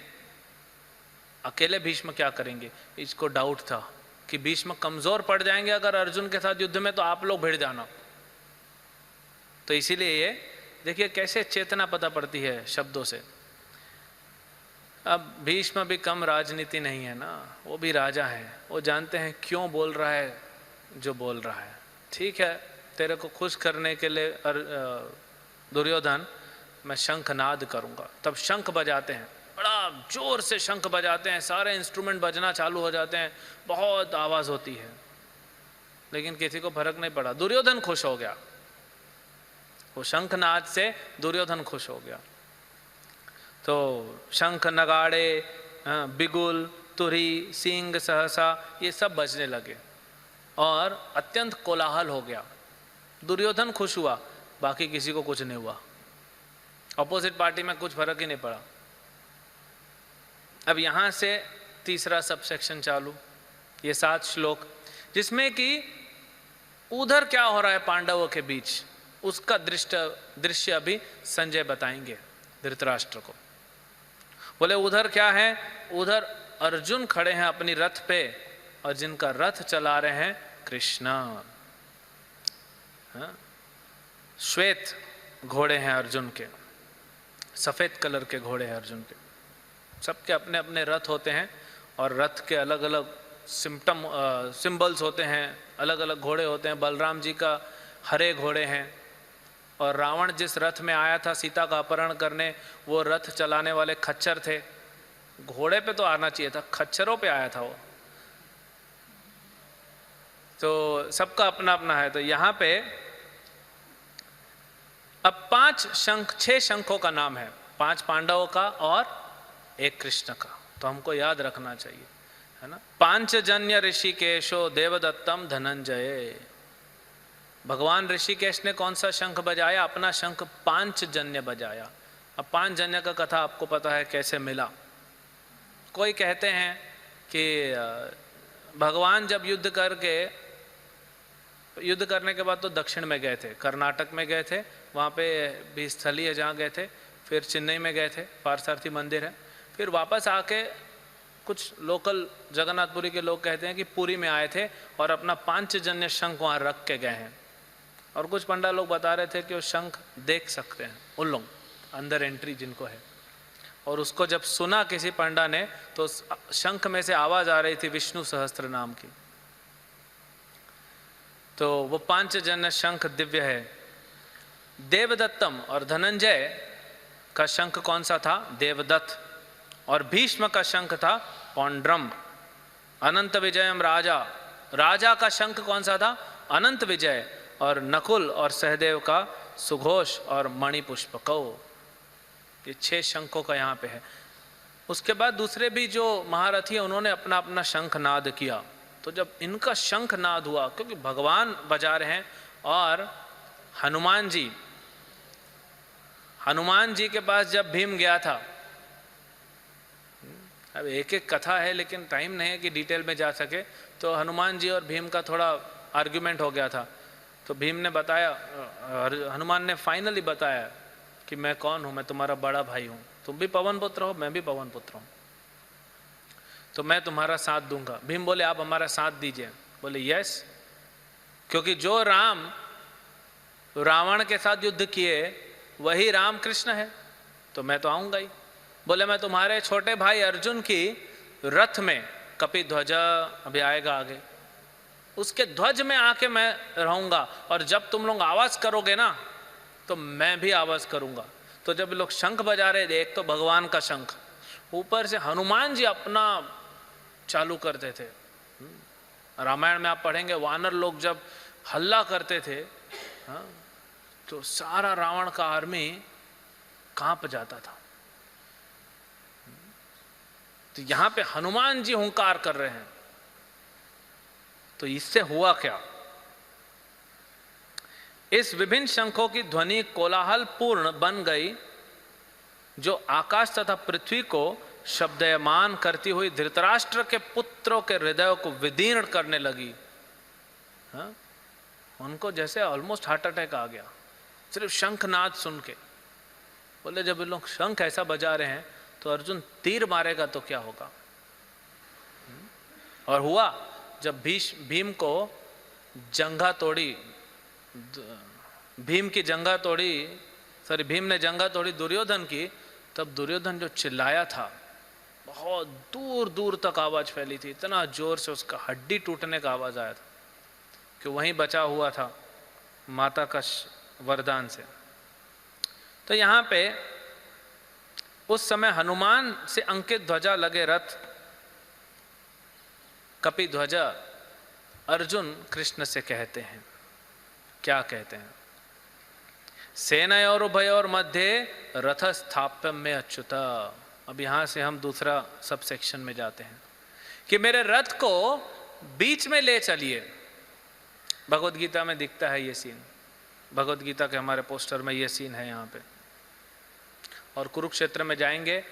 S1: अकेले भीष्म क्या करेंगे। इसको डाउट था कि भीष्म कमजोर पड़ जाएंगे अगर अर्जुन के साथ युद्ध में, तो आप लोग भिड़ जाना। तो इसीलिए ये देखिए कैसे चेतना पता पड़ती है शब्दों से। अब भीष्म भी कम राजनीति नहीं है ना, वो भी राजा है, वो जानते हैं क्यों बोल रहा है जो बोल रहा है। ठीक है, तेरे को खुश करने के लिए दुर्योधन, मैं शंखनाद करूंगा। तब शंख बजाते हैं, बड़ा जोर से शंख बजाते हैं, सारे इंस्ट्रूमेंट बजना चालू हो जाते हैं, बहुत आवाज़ होती है, लेकिन किसी को फर्क नहीं पड़ा। दुर्योधन खुश हो गया, वो शंखनाद से दुर्योधन खुश हो गया। तो शंख, नगाड़े, बिगुल, तुरही, सींग, सहसा, ये सब बजने लगे और अत्यंत कोलाहल हो गया। दुर्योधन खुश हुआ, बाकी किसी को कुछ नहीं हुआ, अपोजिट पार्टी में कुछ फर्क ही नहीं पड़ा। अब यहाँ से तीसरा सबसेक्शन चालू, ये 7 श्लोक, जिसमें कि उधर क्या हो रहा है पांडवों के बीच, उसका दृश्य अभी संजय बताएंगे धृतराष्ट्र को। बोले उधर क्या है, उधर अर्जुन खड़े हैं अपनी रथ पे, और जिनका रथ चला रहे हैं कृष्ण। श्वेत घोड़े हैं अर्जुन के, सफेद कलर के घोड़े हैं अर्जुन के, सबके अपने अपने रथ होते हैं, और रथ के अलग अलग सिंबल्स होते हैं, अलग अलग घोड़े होते हैं। बलराम जी का हरे घोड़े हैं, और रावण जिस रथ में आया था सीता का अपहरण करने, वो रथ चलाने वाले खच्चर थे। घोड़े पे तो आना चाहिए था, खच्चरों पे आया था वो। तो सबका अपना अपना है। तो यहाँ पे अब 6 शंखों का नाम है, 5 पांडवों का और 1 कृष्ण का, तो हमको याद रखना चाहिए, है ना। पांचजन्य ऋषिकेशो देवदत्तम धनंजय। भगवान ऋषिकेश ने कौन सा शंख बजाया, अपना शंख पांचजन्य बजाया। अब पांचजन्य का कथा आपको पता है कैसे मिला। कोई कहते हैं कि भगवान जब युद्ध करके युद्ध करने के बाद तो दक्षिण में गए थे, कर्नाटक में गए थे, वहाँ पे भी स्थली है जहाँ गए थे, फिर चेन्नई में गए थे, पार्थसारथी मंदिर है, फिर वापस आके कुछ लोकल जगन्नाथपुरी के लोग कहते हैं कि पुरी में आए थे और अपना पांचजन्य शंख वहाँ रख के गए हैं। और कुछ पंडा लोग बता रहे थे कि वो शंख देख सकते हैं, उन लोग अंदर एंट्री जिनको है। और उसको जब सुना किसी पंडा ने तो शंख में से आवाज आ रही थी विष्णु सहस्त्र नाम की। तो वो पांचजन्य शंख दिव्य है। देवदत्तम और धनंजय का शंख कौन सा था? देवदत्त। और भीष्म का शंख था पौंड्रम। अनंत विजयम राजा, राजा का शंख कौन सा था? अनंत विजय। और नकुल और सहदेव का सुघोष और मणिपुष्पको। ये 6 शंखों का यहाँ पे है। उसके बाद दूसरे भी जो महारथी है उन्होंने अपना अपना शंख नाद किया। तो जब इनका शंख नाद हुआ, क्योंकि भगवान बजा रहे हैं और हनुमान जी के पास जब भीम गया था, अब एक एक कथा है लेकिन टाइम नहीं है कि डिटेल में जा सके, तो हनुमान जी और भीम का थोड़ा आर्ग्यूमेंट हो गया था। तो भीम ने बताया, हनुमान ने फाइनली बताया कि मैं कौन हूँ, मैं तुम्हारा बड़ा भाई हूँ, तुम भी पवन पुत्र हो, मैं भी पवन पुत्र हूँ, तो मैं तुम्हारा साथ दूंगा। भीम बोले आप हमारा साथ दीजिए। बोले यस, क्योंकि जो राम रावण के साथ युद्ध किए वही राम कृष्ण है, तो मैं तो आऊंगा ही। बोले मैं तुम्हारे छोटे भाई अर्जुन की रथ में, कपि ध्वजा अभी आएगा आगे, उसके ध्वज में आके मैं रहूंगा, और जब तुम लोग आवाज करोगे ना तो मैं भी आवाज करूंगा। तो जब लोग शंख बजा रहे थे, एक तो भगवान का शंख, ऊपर से हनुमान जी अपना चालू करते थे। रामायण में आप पढ़ेंगे वानर लोग जब हल्ला करते थे, हाँ, तो सारा रावण का आर्मी कांप जाता था। तो यहां पे हनुमान जी हुंकार कर रहे हैं। तो इससे हुआ क्या? इस विभिन्न शंखों की ध्वनि कोलाहल पूर्ण बन गई, जो आकाश तथा पृथ्वी को शब्दयमान करती हुई धृतराष्ट्र के पुत्रों के हृदय को विदीर्ण करने लगी। हाँ? उनको जैसे ऑलमोस्ट हार्ट अटैक आ गया सिर्फ शंखनाद सुन के। बोले जब ये लोग शंख ऐसा बजा रहे हैं तो अर्जुन तीर मारेगा तो क्या होगा? और हुआ जब भीम को जंघा तोड़ी, भीम ने जंघा तोड़ी दुर्योधन की, तब दुर्योधन जो चिल्लाया था, बहुत दूर दूर तक आवाज फैली थी, इतना जोर से उसका हड्डी टूटने का आवाज आया था कि वहीं बचा हुआ था माता का वरदान से। तो यहाँ पे उस समय हनुमान से अंकित ध्वजा लगे रथ, कपि ध्वजा, अर्जुन कृष्ण से कहते हैं, क्या कहते हैं? सेनयोर उभयोर मध्य रथ स्थाप्यम में अच्युत। अब यहां से हम दूसरा सब सेक्शन में जाते हैं कि मेरे रथ को बीच में ले चलिए। भगवद गीता में दिखता है ये सीन, भगवद गीता के हमारे पोस्टर में ये सीन है यहाँ पे। और कुरुक्षेत्र में जाएंगे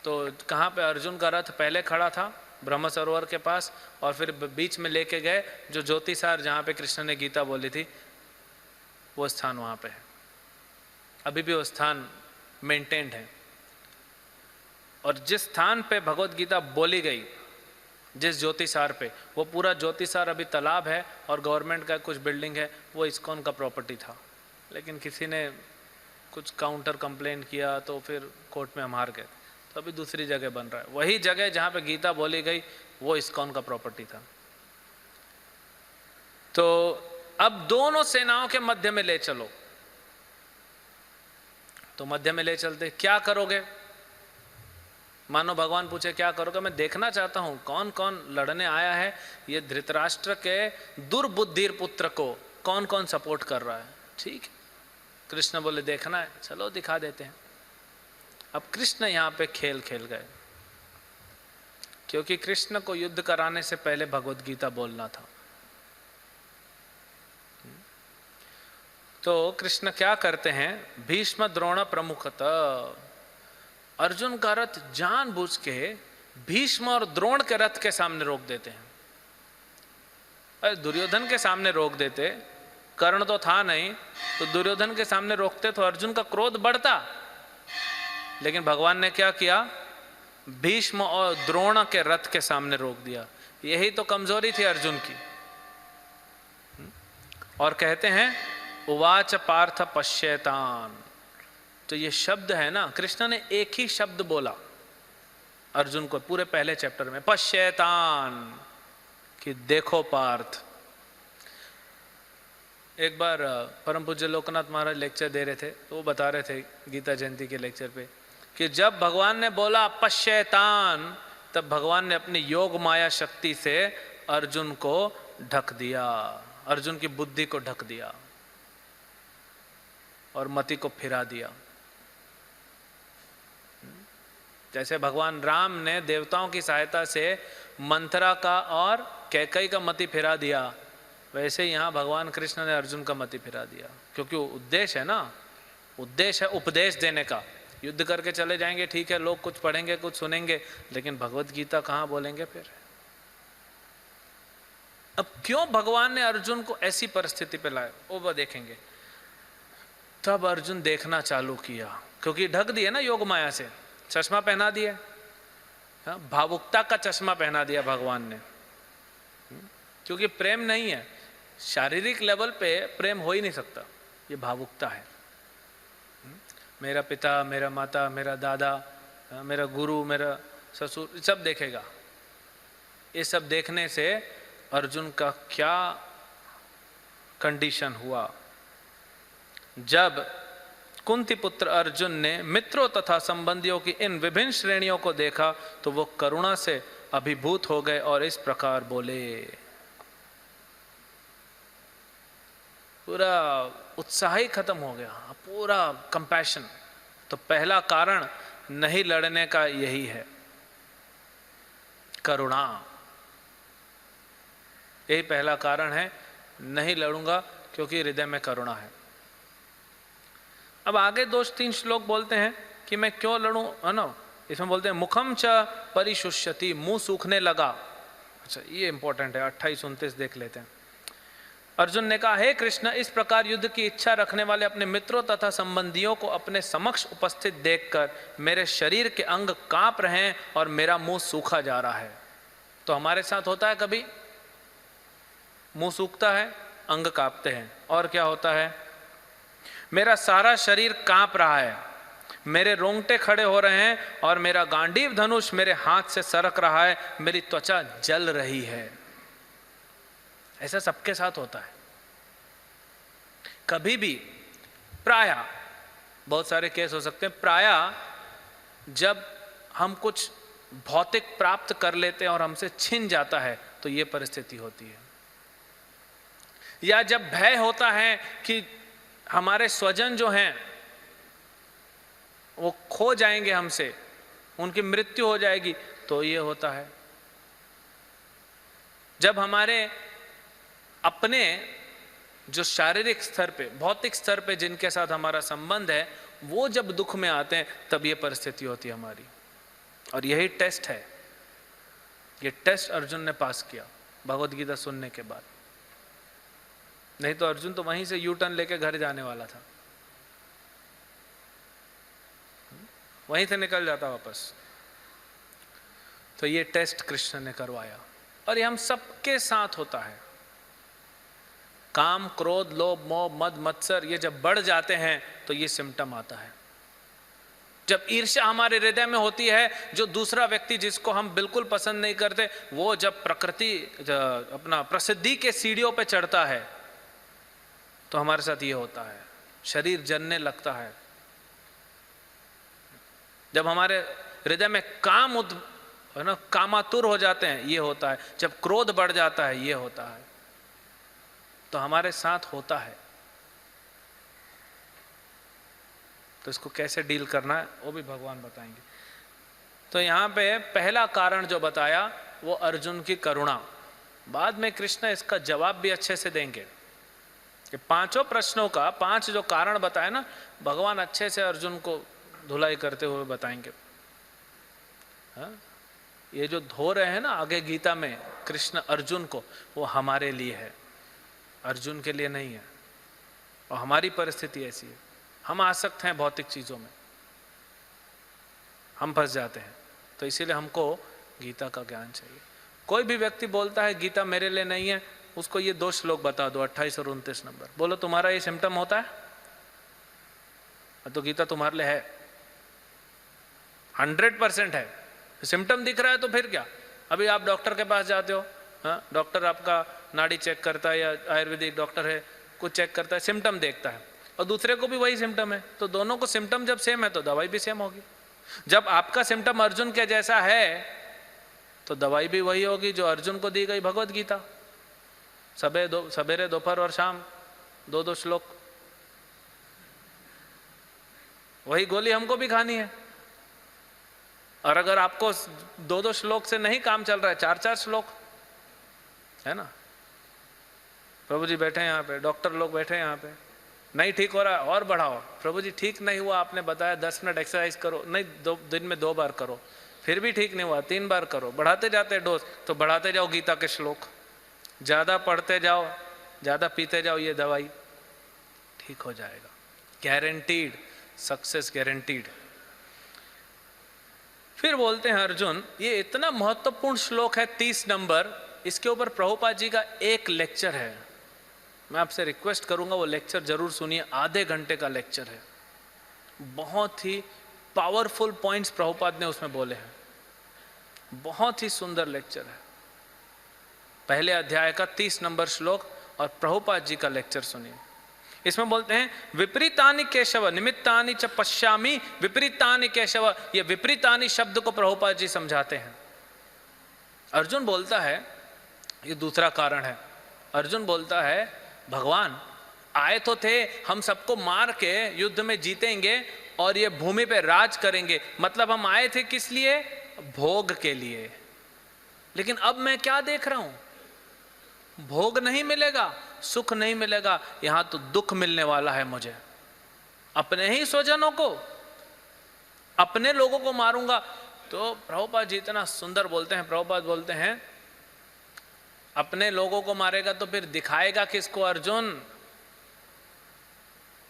S1: तो कहाँ पे अर्जुन का रथ पहले खड़ा था, ब्रह्म सरोवर के पास, और फिर बीच में लेके गए जो ज्योतिसार जहाँ पे कृष्ण ने गीता बोली थी, वो स्थान वहाँ पे है। अभी भी वो स्थान मेंटेन्ड है। और जिस स्थान पे भगवद गीता बोली गई, जिस ज्योतिसार पे, वो पूरा ज्योतिसार अभी तालाब है और गवर्नमेंट का कुछ बिल्डिंग है, वो इस्कॉन का प्रॉपर्टी था। लेकिन किसी ने कुछ काउंटर कंप्लेंट किया तो फिर कोर्ट में हम हार गए, तो अभी दूसरी जगह बन रहा है। वही जगह जहाँ पे गीता बोली गई वो इस्कॉन का प्रॉपर्टी था। तो अब दोनों सेनाओं के मध्य में ले चलो। तो मध्य में ले चलते, क्या करोगे? मानो भगवान पूछे क्या करोगे? मैं देखना चाहता हूं कौन कौन लड़ने आया है, ये धृतराष्ट्र के दुर्बुद्धिर पुत्र को कौन कौन सपोर्ट कर रहा है। ठीक है, कृष्ण बोले देखना है, चलो दिखा देते हैं। अब कृष्ण यहाँ पे खेल खेल गए, क्योंकि कृष्ण को युद्ध कराने से पहले भगवद गीता बोलना था। तो कृष्ण क्या करते हैं? भीष्म द्रोण प्रमुखतः अर्जुन का रथ जानबूझ के भीष्म और द्रोण के रथ के सामने रोक देते हैं। अरे दुर्योधन के सामने रोक देते कर्ण तो था नहीं, तो दुर्योधन के सामने रोकते तो अर्जुन का क्रोध बढ़ता। लेकिन भगवान ने क्या किया, भीष्म और द्रोण के रथ के सामने रोक दिया। यही तो कमजोरी थी अर्जुन की। और कहते हैं उवाच पार्थ पश्येतान, तो ये शब्द है ना, कृष्ण ने एक ही शब्द बोला अर्जुन को पूरे पहले चैप्टर में, पश्येतान, कि देखो पार्थ। एक बार परम पूज्य लोकनाथ महाराज लेक्चर दे रहे थे, तो वो बता रहे थे गीता जयंती के लेक्चर पे कि जब भगवान ने बोला पश्येतान, तब भगवान ने अपनी योग माया शक्ति से अर्जुन को ढक दिया, अर्जुन की बुद्धि को ढक दिया और मति को फिरा दिया। जैसे भगवान राम ने देवताओं की सहायता से मंथरा का और कैकई का मति फिरा दिया, वैसे यहाँ भगवान कृष्ण ने अर्जुन का मति फिरा दिया। क्योंकि उद्देश्य है ना, उद्देश्य है उपदेश देने का। युद्ध करके चले जाएंगे ठीक है, लोग कुछ पढ़ेंगे कुछ सुनेंगे, लेकिन भगवत गीता कहाँ बोलेंगे फिर। अब क्यों भगवान ने अर्जुन को ऐसी परिस्थिति पे लाया वो देखेंगे। तब अर्जुन देखना चालू किया, क्योंकि ढक दिए ना योग माया से, चश्मा पहना दिया, भावुकता का चश्मा पहना दिया भगवान ने। क्योंकि प्रेम नहीं है, शारीरिक लेवल पे प्रेम हो ही नहीं सकता, ये भावुकता है। मेरा पिता, मेरा माता, मेरा दादा, मेरा गुरु, मेरा ससुर, सब देखेगा। ये सब देखने से अर्जुन का क्या कंडीशन हुआ। जब कुंती पुत्र अर्जुन ने मित्रों तथा संबंधियों की इन विभिन्न श्रेणियों को देखा तो वो करुणा से अभिभूत हो गए और इस प्रकार बोले। पूरा उत्साह ही खत्म हो गया, पूरा कंपैशन। तो पहला कारण नहीं लड़ने का यही है, करुणा। यही पहला कारण है, नहीं लड़ूंगा क्योंकि हृदय में करुणा है। अब आगे 2-3 श्लोक बोलते हैं कि मैं क्यों लड़ूं, है ना। इसमें बोलते हैं मुखम च परिशुष्यति, मुंह सूखने लगा। अच्छा ये इंपॉर्टेंट है, 28-29 देख लेते हैं। अर्जुन ने कहा, हे कृष्ण, इस प्रकार युद्ध की इच्छा रखने वाले अपने मित्रों तथा संबंधियों को अपने समक्ष उपस्थित देखकर मेरे शरीर के अंग कांप रहे हैं और मेरा मुंह सूखा जा रहा है। तो हमारे साथ होता है कभी, मुंह सूखता है, अंग कांपते हैं, और क्या होता है, मेरा सारा शरीर कांप रहा है, मेरे रोंगटे खड़े हो रहे हैं और मेरा गांडीव धनुष मेरे हाथ से सरक रहा है, मेरी त्वचा जल रही है। ऐसा सबके साथ होता है। कभी भी प्रायः, बहुत सारे केस हो सकते हैं, प्रायः जब हम कुछ भौतिक प्राप्त कर लेते हैं और हमसे छिन जाता है तो ये परिस्थिति होती है। या जब भय होता है कि हमारे स्वजन जो हैं वो खो जाएंगे हमसे, उनकी मृत्यु हो जाएगी, तो ये होता है। जब हमारे अपने जो शारीरिक स्तर पे, भौतिक स्तर पे जिनके साथ हमारा संबंध है, वो जब दुख में आते हैं तब ये परिस्थिति होती है हमारी। और यही टेस्ट है, ये टेस्ट अर्जुन ने पास किया भगवत गीता सुनने के बाद। नहीं तो अर्जुन तो वहीं से यू टर्न लेके घर जाने वाला था, वहीं से निकल जाता वापस। तो ये टेस्ट कृष्ण ने करवाया, और ये हम सबके साथ होता है। काम, क्रोध, लोभ, मोह, मद, मत्सर ये जब बढ़ जाते हैं तो ये सिम्टम आता है। जब ईर्ष्या हमारे हृदय में होती है, जो दूसरा व्यक्ति जिसको हम बिल्कुल पसंद नहीं करते, वो जब प्रकृति अपना प्रसिद्धि के सीढ़ियों पे चढ़ता है तो हमारे साथ ये होता है, शरीर जलने लगता है। जब हमारे हृदय में काम है ना, कामातुर हो जाते हैं, ये होता है। जब क्रोध बढ़ जाता है, ये होता है। तो हमारे साथ होता है। तो इसको कैसे डील करना है वो भी भगवान बताएंगे। तो यहाँ पे पहला कारण जो बताया वो अर्जुन की करुणा। बाद में कृष्ण इसका जवाब भी अच्छे से देंगे कि 5 प्रश्नों का 5 जो कारण बताए ना, भगवान अच्छे से अर्जुन को धुलाई करते हुए बताएंगे। हाँ? ये जो धो रहे हैं ना आगे गीता में कृष्ण अर्जुन को, वो हमारे लिए है, अर्जुन के लिए नहीं है। और हमारी परिस्थिति ऐसी है, हम आसक्त हैं भौतिक चीज़ों में, हम फंस जाते हैं। तो इसीलिए हमको गीता का ज्ञान चाहिए। कोई भी व्यक्ति बोलता है गीता मेरे लिए नहीं है, उसको ये 2 श्लोक बता दो, 28 और 29 नंबर, बोलो तुम्हारा ये सिम्टम होता है तो गीता तुम्हारे लिए है, 100% है। सिम्टम दिख रहा है तो फिर क्या। अभी आप डॉक्टर के पास जाते हो, हाँ, डॉक्टर आपका नाड़ी चेक करता है, या आयुर्वेदिक डॉक्टर है कुछ चेक करता है, सिम्टम देखता है, और दूसरे को भी वही सिम्टम है, तो दोनों को सिम्टम जब सेम है तो दवाई भी सेम होगी। जब आपका सिम्टम अर्जुन के जैसा है तो दवाई भी वही होगी जो अर्जुन को दी गई भगवत गीता, सवेरे दोपहर और शाम 2-2 श्लोक, वही गोली हमको भी खानी है। और अगर आपको 2-2 श्लोक से नहीं काम चल रहा है, 4-4 श्लोक है ना। प्रभु जी बैठे हैं यहाँ पे, डॉक्टर लोग बैठे हैं यहाँ पे, नहीं ठीक हो रहा है और बढ़ाओ। प्रभु जी ठीक नहीं हुआ, आपने बताया 10 मिनट एक्सरसाइज करो, नहीं दिन में 2 बार करो, फिर भी ठीक नहीं हुआ 3 बार करो, बढ़ाते जाते डोज, तो बढ़ाते जाओ गीता के श्लोक, ज़्यादा पढ़ते जाओ, ज़्यादा पीते जाओ, ये दवाई ठीक हो जाएगा, गारंटीड सक्सेस, गारंटीड। फिर बोलते हैं अर्जुन, ये इतना महत्वपूर्ण श्लोक है 30 नंबर, इसके ऊपर प्रभुपाद जी का एक लेक्चर है, मैं आपसे रिक्वेस्ट करूंगा वो लेक्चर जरूर सुनिए, आधे घंटे का लेक्चर है, बहुत ही पावरफुल पॉइंट्स प्रभुपाद ने उसमें बोले हैं, बहुत ही सुंदर लेक्चर है। पहले अध्याय का 30 नंबर श्लोक और प्रभुपाद जी का लेक्चर सुनिए। इसमें बोलते हैं विपरीतानि केशव निमित्तानि च पश्यामि विपरीतानि केशव, ये विपरीतानि शब्द को प्रभुपाद जी समझाते हैं। अर्जुन बोलता है, ये दूसरा कारण है, अर्जुन बोलता है भगवान आए तो थे हम सबको मार के युद्ध में जीतेंगे और ये भूमि पे राज करेंगे, मतलब हम आए थे किस लिए, भोग के लिए, लेकिन अब मैं क्या देख रहा हूं, भोग नहीं मिलेगा, सुख नहीं मिलेगा, यहां तो दुख मिलने वाला है मुझे, अपने ही स्वजनों को, अपने लोगों को मारूंगा। तो प्रभुपाद जी इतना सुंदर बोलते हैं, प्रभुपाद बोलते हैं अपने लोगों को मारेगा तो फिर दिखाएगा किसको अर्जुन,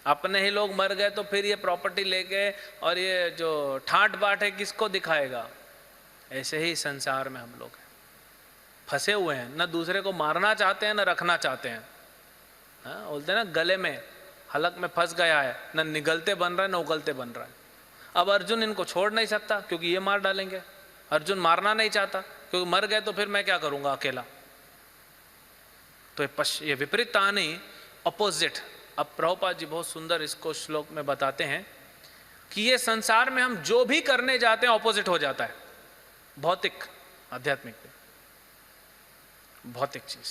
S1: अपने ही लोग मर गए तो फिर ये प्रॉपर्टी लेके और ये जो ठाट बाट है किसको दिखाएगा। ऐसे ही संसार में हम लोग हैं, फंसे हुए हैं, न दूसरे को मारना चाहते हैं न रखना चाहते हैं, हाँ बोलते हैं ना गले में हलक में फंस गया है, न निगलते बन रहा है न उगलते बन रहा है। अब अर्जुन इनको छोड़ नहीं सकता क्योंकि ये मार डालेंगे, अर्जुन मारना नहीं चाहता क्योंकि मर गए तो फिर मैं क्या करूंगा अकेला। तो ये विपरीतानि अपोजिट, अब प्रभुपाद जी बहुत सुंदर इसको श्लोक में बताते हैं कि ये संसार में हम जो भी करने जाते हैं ऑपोजिट हो जाता है, भौतिक आध्यात्मिक भौतिक चीज,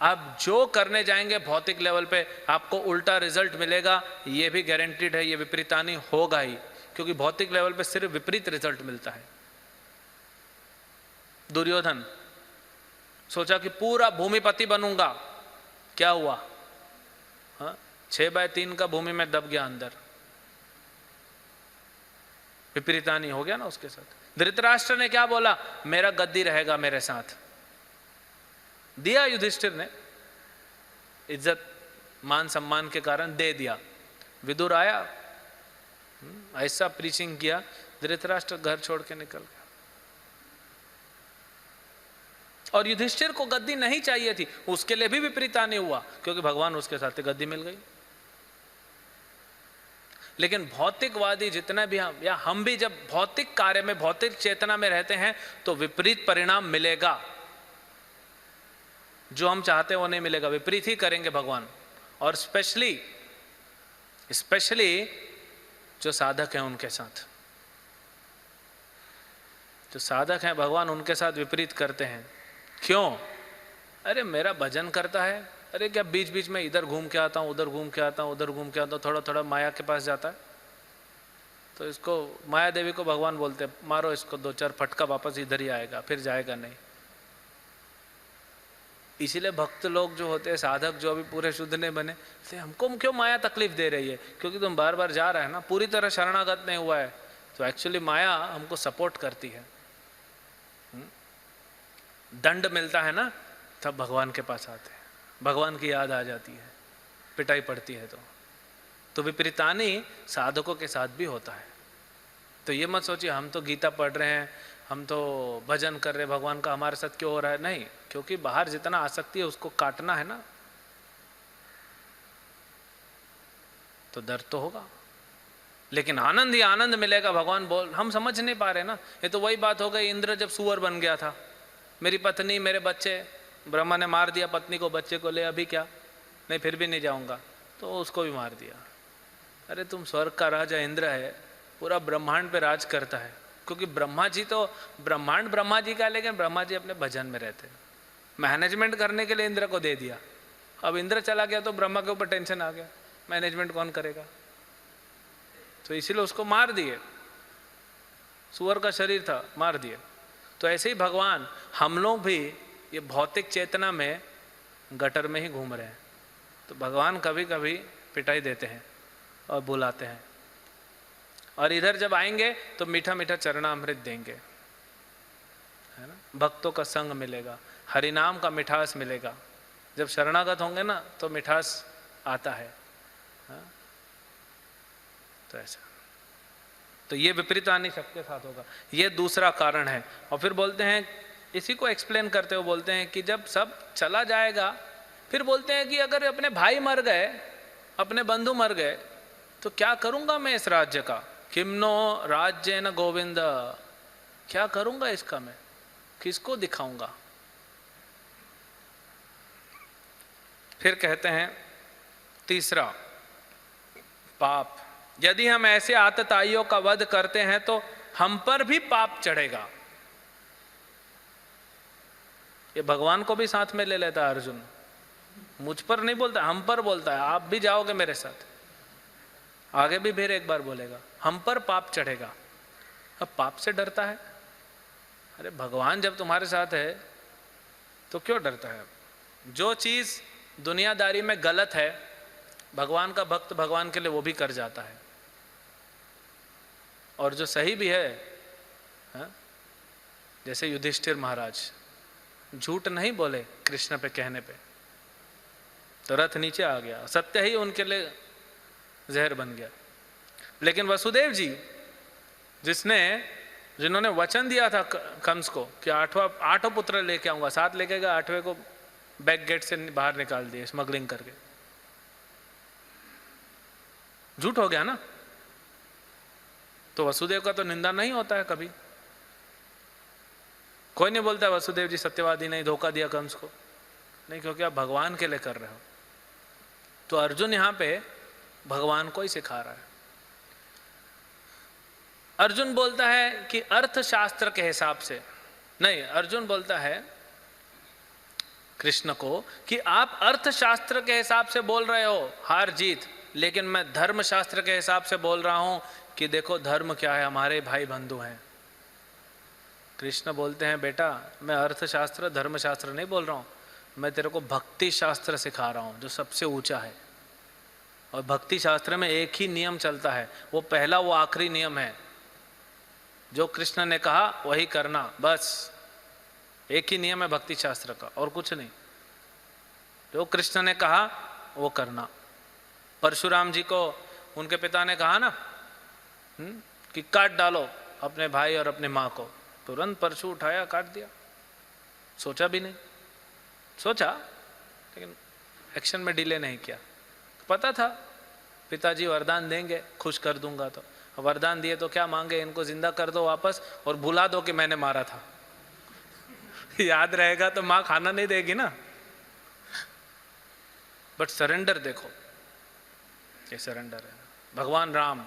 S1: आप जो करने जाएंगे भौतिक लेवल पे आपको उल्टा रिजल्ट मिलेगा, ये भी गारंटीड है, ये विपरीतानि होगा ही, क्योंकि भौतिक लेवल पे सिर्फ विपरीत रिजल्ट मिलता है। दुर्योधन सोचा कि पूरा भूमिपति बनूंगा, क्या हुआ, हाँ 6/3 का भूमि में दब गया अंदर, विपरीतानि हो गया ना उसके साथ। धृतराष्ट्र ने क्या बोला, मेरा गद्दी रहेगा मेरे साथ, दिया युधिष्ठिर ने, इज्जत मान सम्मान के कारण दे दिया। विदुर आया, ऐसा प्रीचिंग किया, धृतराष्ट्र घर छोड़ के निकल गया। और युधिष्ठिर को गद्दी नहीं चाहिए थी, उसके लिए भी विपरीतानि हुआ क्योंकि भगवान उसके साथ गद्दी मिल गई। लेकिन भौतिकवादी जितने भी हम, या हम भी जब भौतिक कार्य में भौतिक चेतना में रहते हैं तो विपरीत परिणाम मिलेगा, जो हम चाहते हैं वो नहीं मिलेगा, विपरीत ही करेंगे भगवान। और स्पेशली जो साधक हैं उनके साथ, जो साधक हैं भगवान उनके साथ विपरीत करते हैं। क्यों, अरे मेरा भजन करता है, अरे क्या बीच बीच में इधर घूम के आता हूँ, उधर घूम के आता हूँ, उधर घूम के आता हूँ, थोड़ा थोड़ा माया के पास जाता है, तो इसको माया देवी को भगवान बोलते हैं मारो इसको, 2-4 फटका वापस इधर ही आएगा, फिर जाएगा नहीं। इसीलिए भक्त लोग जो होते हैं, साधक जो अभी पूरे शुद्ध नहीं बने, तो हमको क्यों माया तकलीफ दे रही है, क्योंकि तुम बार बार जा रहे हैं ना, पूरी तरह शरणागत नहीं हुआ है, तो एक्चुअली माया हमको सपोर्ट करती है। दंड मिलता है ना, तब भगवान के पास आते हैं, भगवान की याद आ जाती है, पिटाई पड़ती है तो विपरीतानी साधकों के साथ भी होता है। तो ये मत सोचिए हम तो गीता पढ़ रहे हैं, हम तो भजन कर रहे हैं, भगवान का हमारे साथ क्यों हो रहा है। नहीं, क्योंकि बाहर जितना आसक्ति है उसको काटना है ना, तो दर्द तो होगा, लेकिन आनंद ही आनंद मिलेगा। भगवान बोल, हम समझ नहीं पा रहे ना। ये तो वही बात हो गई, इंद्र जब सुअर बन गया था, मेरी पत्नी मेरे बच्चे, ब्रह्मा ने मार दिया पत्नी को, बच्चे को ले, अभी क्या, नहीं फिर भी नहीं जाऊंगा, तो उसको भी मार दिया। अरे तुम स्वर्ग का राजा इंद्र है, पूरा ब्रह्मांड पे राज करता है, क्योंकि ब्रह्मा जी तो ब्रह्मांड ब्रह्मा जी का, लेकिन ब्रह्मा जी अपने भजन में रहते हैं। मैनेजमेंट करने के लिए इंद्र को दे दिया, अब इंद्र चला गया तो ब्रह्मा के ऊपर टेंशन आ गया, मैनेजमेंट कौन करेगा, तो इसीलिए उसको मार दिए। सुअर का शरीर था, मार दिए। तो ऐसे ही भगवान, हम लोग भी ये भौतिक चेतना में गटर में ही घूम रहे हैं, तो भगवान कभी कभी पिटाई देते हैं और बुलाते हैं, और इधर जब आएंगे तो मीठा मीठा चरणामृत देंगे, है ना, भक्तों का संग मिलेगा, हरिनाम का मिठास मिलेगा। जब शरणागत होंगे ना तो मिठास आता है, हाँ? तो ऐसा, तो ये विपरीतानी सबके साथ होगा, ये दूसरा कारण है। और फिर बोलते हैं, इसी को एक्सप्लेन करते हुए बोलते हैं कि जब सब चला जाएगा, फिर बोलते हैं कि अगर अपने भाई मर गए, अपने बंधु मर गए, तो क्या करूंगा मैं इस राज्य का, किमनो राज्य न गोविंद, क्या करूंगा इसका मैं, किसको दिखाऊंगा। फिर कहते हैं तीसरा पाप, यदि हम ऐसे आतताइयों का वध करते हैं तो हम पर भी पाप चढ़ेगा। ये भगवान को भी साथ में ले लेता है अर्जुन, मुझ पर नहीं बोलता, हम पर बोलता है, आप भी जाओगे मेरे साथ। आगे भी फिर एक बार बोलेगा, हम पर पाप चढ़ेगा। अब पाप से डरता है, अरे भगवान जब तुम्हारे साथ है तो क्यों डरता है। जो चीज दुनियादारी में गलत है, भगवान का भक्त भगवान के लिए वो भी कर जाता है, और जो सही भी है, हा? जैसे युधिष्ठिर महाराज झूठ नहीं बोले कृष्ण पे कहने पे, तो रथ नीचे आ गया, सत्य ही उनके लिए जहर बन गया। लेकिन वसुदेव जी जिन्होंने वचन दिया था कंस को कि आठों पुत्र लेके आऊंगा, 7 लेके गया, 8वें को बैक गेट से बाहर निकाल दिए स्मगलिंग करके, झूठ हो गया ना। तो वसुदेव का तो निंदा नहीं होता है कभी, कोई नहीं बोलता वसुदेव जी सत्यवादी नहीं, धोखा दिया कंस को, नहीं, क्योंकि आप भगवान के लिए कर रहे हो। तो अर्जुन यहां पे भगवान को ही सिखा रहा है। अर्जुन बोलता है कि अर्थशास्त्र के हिसाब से नहीं, अर्जुन बोलता है कृष्ण को कि आप अर्थशास्त्र के हिसाब से बोल रहे हो हार जीत, लेकिन मैं धर्मशास्त्र के हिसाब से बोल रहा हूं कि देखो धर्म क्या है, हमारे भाई बंधु हैं। कृष्ण बोलते हैं बेटा मैं अर्थशास्त्र धर्मशास्त्र नहीं बोल रहा हूं, मैं तेरे को भक्ति शास्त्र सिखा रहा हूं जो सबसे ऊंचा है। और भक्ति शास्त्र में एक ही नियम चलता है, वो पहला वो आखिरी नियम है, जो कृष्ण ने कहा वही करना, बस एक ही नियम है भक्ति शास्त्र का और कुछ नहीं। जो कृष्ण ने कहा वो करना। परशुराम जी को उनके पिता ने कहा ना कि काट डालो अपने भाई और अपने माँ को, तुरंत परशु उठाया काट दिया, सोचा भी नहीं, सोचा लेकिन एक्शन में डिले नहीं किया। पता था पिताजी वरदान देंगे, खुश कर दूंगा, तो वरदान दिए तो क्या मांगे, इनको जिंदा कर दो वापस और भुला दो कि मैंने मारा था। याद रहेगा तो माँ खाना नहीं देगी ना। बट सरेंडर देखो, ये सरेंडर है। भगवान राम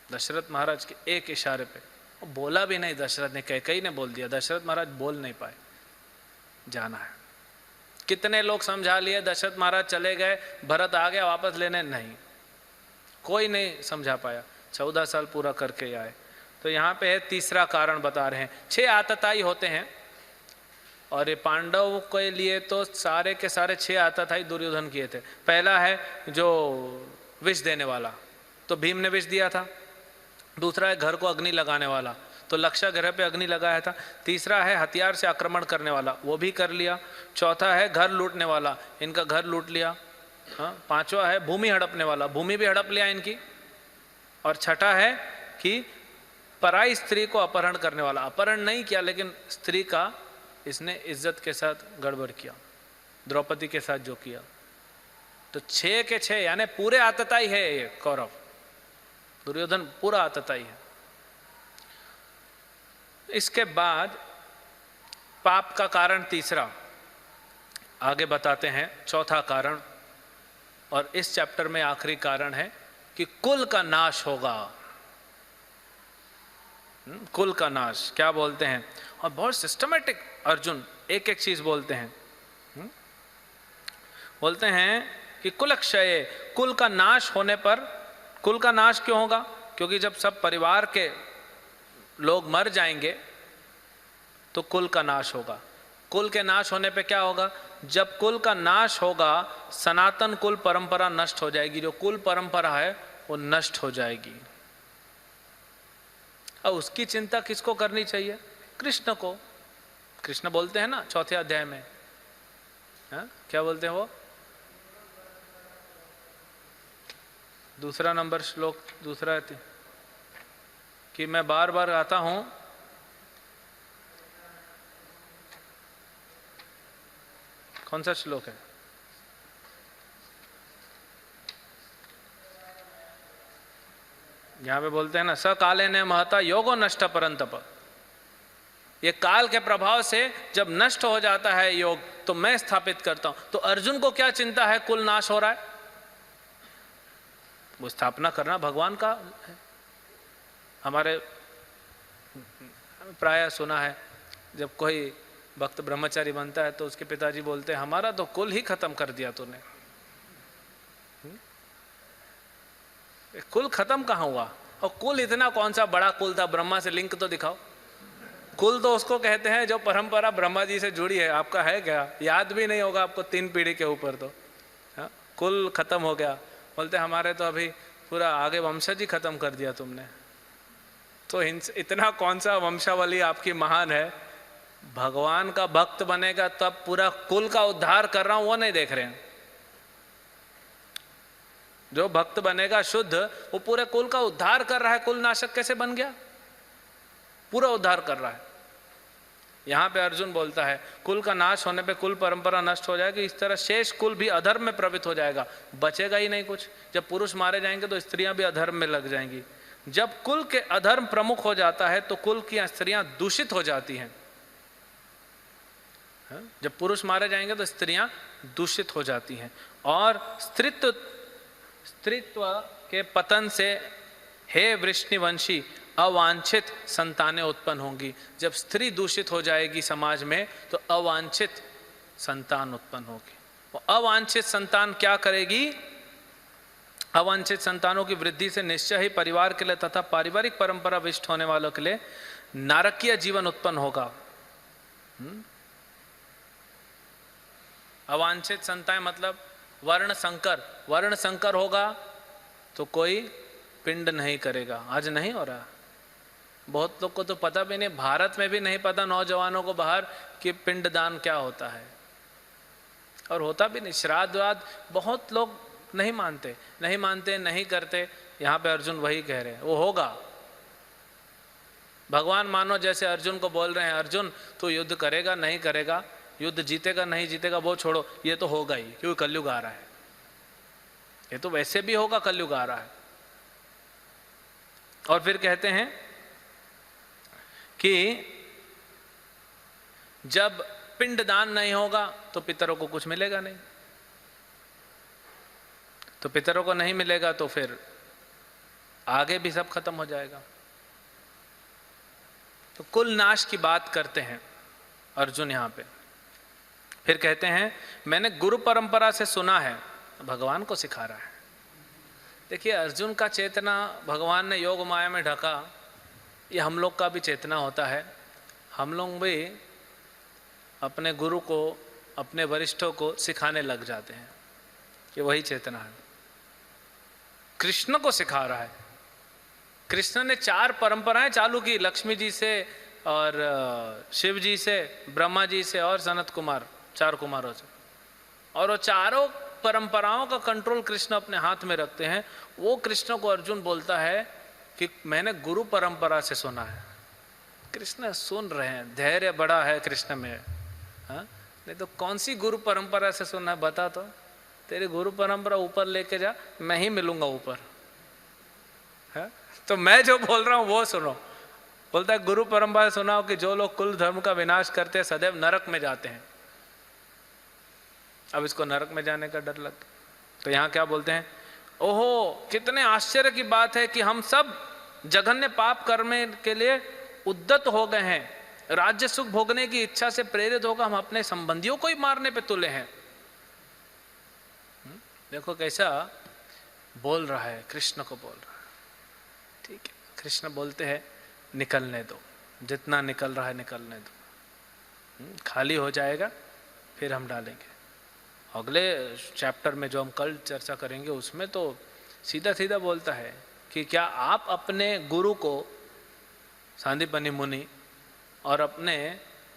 S1: दशरथ महाराज के एक इशारे पे, बोला भी नहीं दशरथ ने, कैकेयी ने बोल दिया, दशरथ महाराज बोल नहीं पाए, जाना है। कितने लोग समझा लिए, दशरथ महाराज चले गए, भरत आ गया वापस लेने, नहीं, कोई नहीं समझा पाया, 14 साल पूरा करके आए। तो यहाँ पे है तीसरा कारण बता रहे हैं, 6 आतताई होते हैं, और ये पांडव के लिए तो सारे के सारे 6 आतताई दुर्योधन किए थे। पहला है जो विष देने वाला, तो भीम ने विष दिया था। दूसरा है घर को अग्नि लगाने वाला, तो लक्षा ग्रह पे अग्नि लगाया था। तीसरा है हथियार से आक्रमण करने वाला, वो भी कर लिया। चौथा है घर लूटने वाला, इनका घर लूट लिया। हाँ, पांचवा है भूमि हड़पने वाला, भूमि भी हड़प लिया इनकी। और छठा है कि पराई स्त्री को अपहरण करने वाला, अपहरण नहीं किया लेकिन स्त्री का इसने इज्जत के साथ गड़बड़ किया, द्रौपदी के साथ जो किया। तो 6 के 6 यानी पूरे आतताई है ये कौरव, दुर्योधन पूरा आतताई है। इसके बाद पाप का कारण तीसरा आगे बताते हैं, चौथा कारण, और इस चैप्टर में आखिरी कारण है कि कुल का नाश होगा। कुल का नाश क्या बोलते हैं, और बहुत सिस्टमेटिक अर्जुन एक एक चीज बोलते हैं। बोलते हैं कि कुलक्षय, कुल का नाश होने पर, कुल का नाश क्यों होगा, क्योंकि जब सब परिवार के लोग मर जाएंगे तो कुल का नाश होगा। कुल के नाश होने पे क्या होगा, जब कुल का नाश होगा सनातन कुल परंपरा नष्ट हो जाएगी, जो कुल परंपरा है वो नष्ट हो जाएगी। अब उसकी चिंता किसको करनी चाहिए, कृष्ण को। कृष्ण बोलते हैं ना 4थे अध्याय में, क्या बोलते हैं वो, दूसरा नंबर श्लोक, दूसरा कि मैं बार बार आता हूं, कौन सा श्लोक है, यहां पे बोलते हैं ना, स काले ने महता योगो नष्ट परंतप, ये काल के प्रभाव से जब नष्ट हो जाता है योग तो मैं स्थापित करता हूं। तो अर्जुन को क्या चिंता है, कुल नाश हो रहा है, वो स्थापना करना भगवान का है। हमारे प्राय सुना है जब कोई भक्त ब्रह्मचारी बनता है तो उसके पिताजी बोलते हैं हमारा तो कुल ही खत्म कर दिया तूने। कुल खत्म कहाँ हुआ, और कुल इतना कौन सा बड़ा कुल था, ब्रह्मा से लिंक तो दिखाओ। कुल तो उसको कहते हैं जो परंपरा ब्रह्मा जी से जुड़ी है, आपका है क्या, याद भी नहीं होगा आपको 3 पीढ़ी के ऊपर तो। कुल खत्म हो गया, बोलते हमारे तो अभी पूरा आगे वंशज ही खत्म कर दिया तुमने। तो इतना कौन सा वंशावली आपकी महान है, भगवान का भक्त बनेगा तब पूरा कुल का उद्धार कर रहा हूं वो नहीं देख रहे हैं। जो भक्त बनेगा शुद्ध वो पूरे कुल का उद्धार कर रहा है, कुल नाशक कैसे बन गया, पूरा उद्धार कर रहा है। यहां पे अर्जुन बोलता है कुल का नाश होने पे कुल परंपरा नष्ट हो जाएगी, इस तरह शेष कुल भी अधर्म में प्रवृत्त हो जाएगा, बचेगा ही नहीं कुछ। जब पुरुष मारे जाएंगे तो स्त्रियां भी अधर्म में लग जाएंगी। जब कुल के अधर्म प्रमुख हो जाता है तो कुल की स्त्रियां दूषित हो जाती हैं। जब पुरुष मारे जाएंगे तो स्त्रियां दूषित हो जाती हैं, और स्त्रीत्व के पतन से हे वृष्णिवंशी अवांछित संतानें उत्पन्न होंगी। जब स्त्री दूषित हो जाएगी समाज में तो अवांछित संतान उत्पन्न होगी। वो अवांछित संतान क्या करेगी, अवांछित संतानों की वृद्धि से निश्चय ही परिवार के लिए तथा पारिवारिक परंपरा विष्ट होने वालों के लिए नारकीय जीवन उत्पन्न होगा। अवांछित संतान मतलब वर्ण संकर, वर्ण संकर होगा तो कोई पिंड नहीं करेगा। आज नहीं हो रहा, बहुत लोग को तो पता भी नहीं, भारत में भी नहीं पता नौजवानों को बाहर कि पिंडदान क्या होता है, और होता भी नहीं। श्राद्ध वाद बहुत लोग नहीं मानते, नहीं करते। यहाँ पे अर्जुन वही कह रहे हैं वो होगा। भगवान मानो जैसे अर्जुन को बोल रहे हैं अर्जुन तू युद्ध करेगा नहीं करेगा, युद्ध जीतेगा नहीं जीतेगा वो छोड़ो, ये तो होगा ही क्योंकि कलयुग आ रहा है, ये तो वैसे भी होगा, कलयुग आ रहा है। और फिर कहते हैं कि जब पिंडदान नहीं होगा तो पितरों को कुछ मिलेगा नहीं, तो पितरों को नहीं मिलेगा तो फिर आगे भी सब खत्म हो जाएगा। तो कुल नाश की बात करते हैं अर्जुन यहाँ पे। फिर कहते हैं मैंने गुरु परंपरा से सुना है, भगवान को सिखा रहा है। देखिए अर्जुन का चेतना भगवान ने योग माया में ढका, ये हम लोग का भी चेतना होता है। हम लोग भी अपने गुरु को, अपने वरिष्ठों को सिखाने लग जाते हैं, कि वही चेतना है। कृष्ण को सिखा रहा है। कृष्ण ने 4 परंपराएं चालू की, लक्ष्मी जी से और शिव जी से, ब्रह्मा जी से और सनत कुमार, 4 कुमारों से, और वो चारों परंपराओं का कंट्रोल कृष्ण अपने हाथ में रखते हैं। वो कृष्ण को अर्जुन बोलता है कि मैंने गुरु परंपरा से सुना है। कृष्ण सुन रहे हैं, धैर्य बड़ा है कृष्ण में। हाँ, नहीं तो कौन सी गुरु परंपरा से सुनना है बता तो। तेरी गुरु परंपरा ऊपर लेके जा, मैं ही मिलूंगा ऊपर। है तो मैं जो बोल रहा हूं वो सुनो। बोलता है गुरु परंपरा सुनाओ कि जो लोग कुल धर्म का विनाश करते हैं सदैव नरक में जाते हैं। अब इसको नरक में जाने का डर लग, तो यहां क्या बोलते हैं, ओहो कितने आश्चर्य की बात है कि हम सब जघन्य पाप करने के लिए उद्यत हो गए हैं, राज्य सुख भोगने की इच्छा से प्रेरित होकर हम अपने संबंधियों को ही मारने पे तुले हैं। देखो कैसा बोल रहा है, कृष्ण को बोल रहा है। ठीक है, कृष्ण बोलते हैं निकलने दो, जितना निकल रहा है निकलने दो, खाली हो जाएगा फिर हम डालेंगे। अगले चैप्टर में जो हम कल चर्चा करेंगे उसमें तो सीधा सीधा बोलता है कि क्या आप अपने गुरु को सांदीपनि मुनि और अपने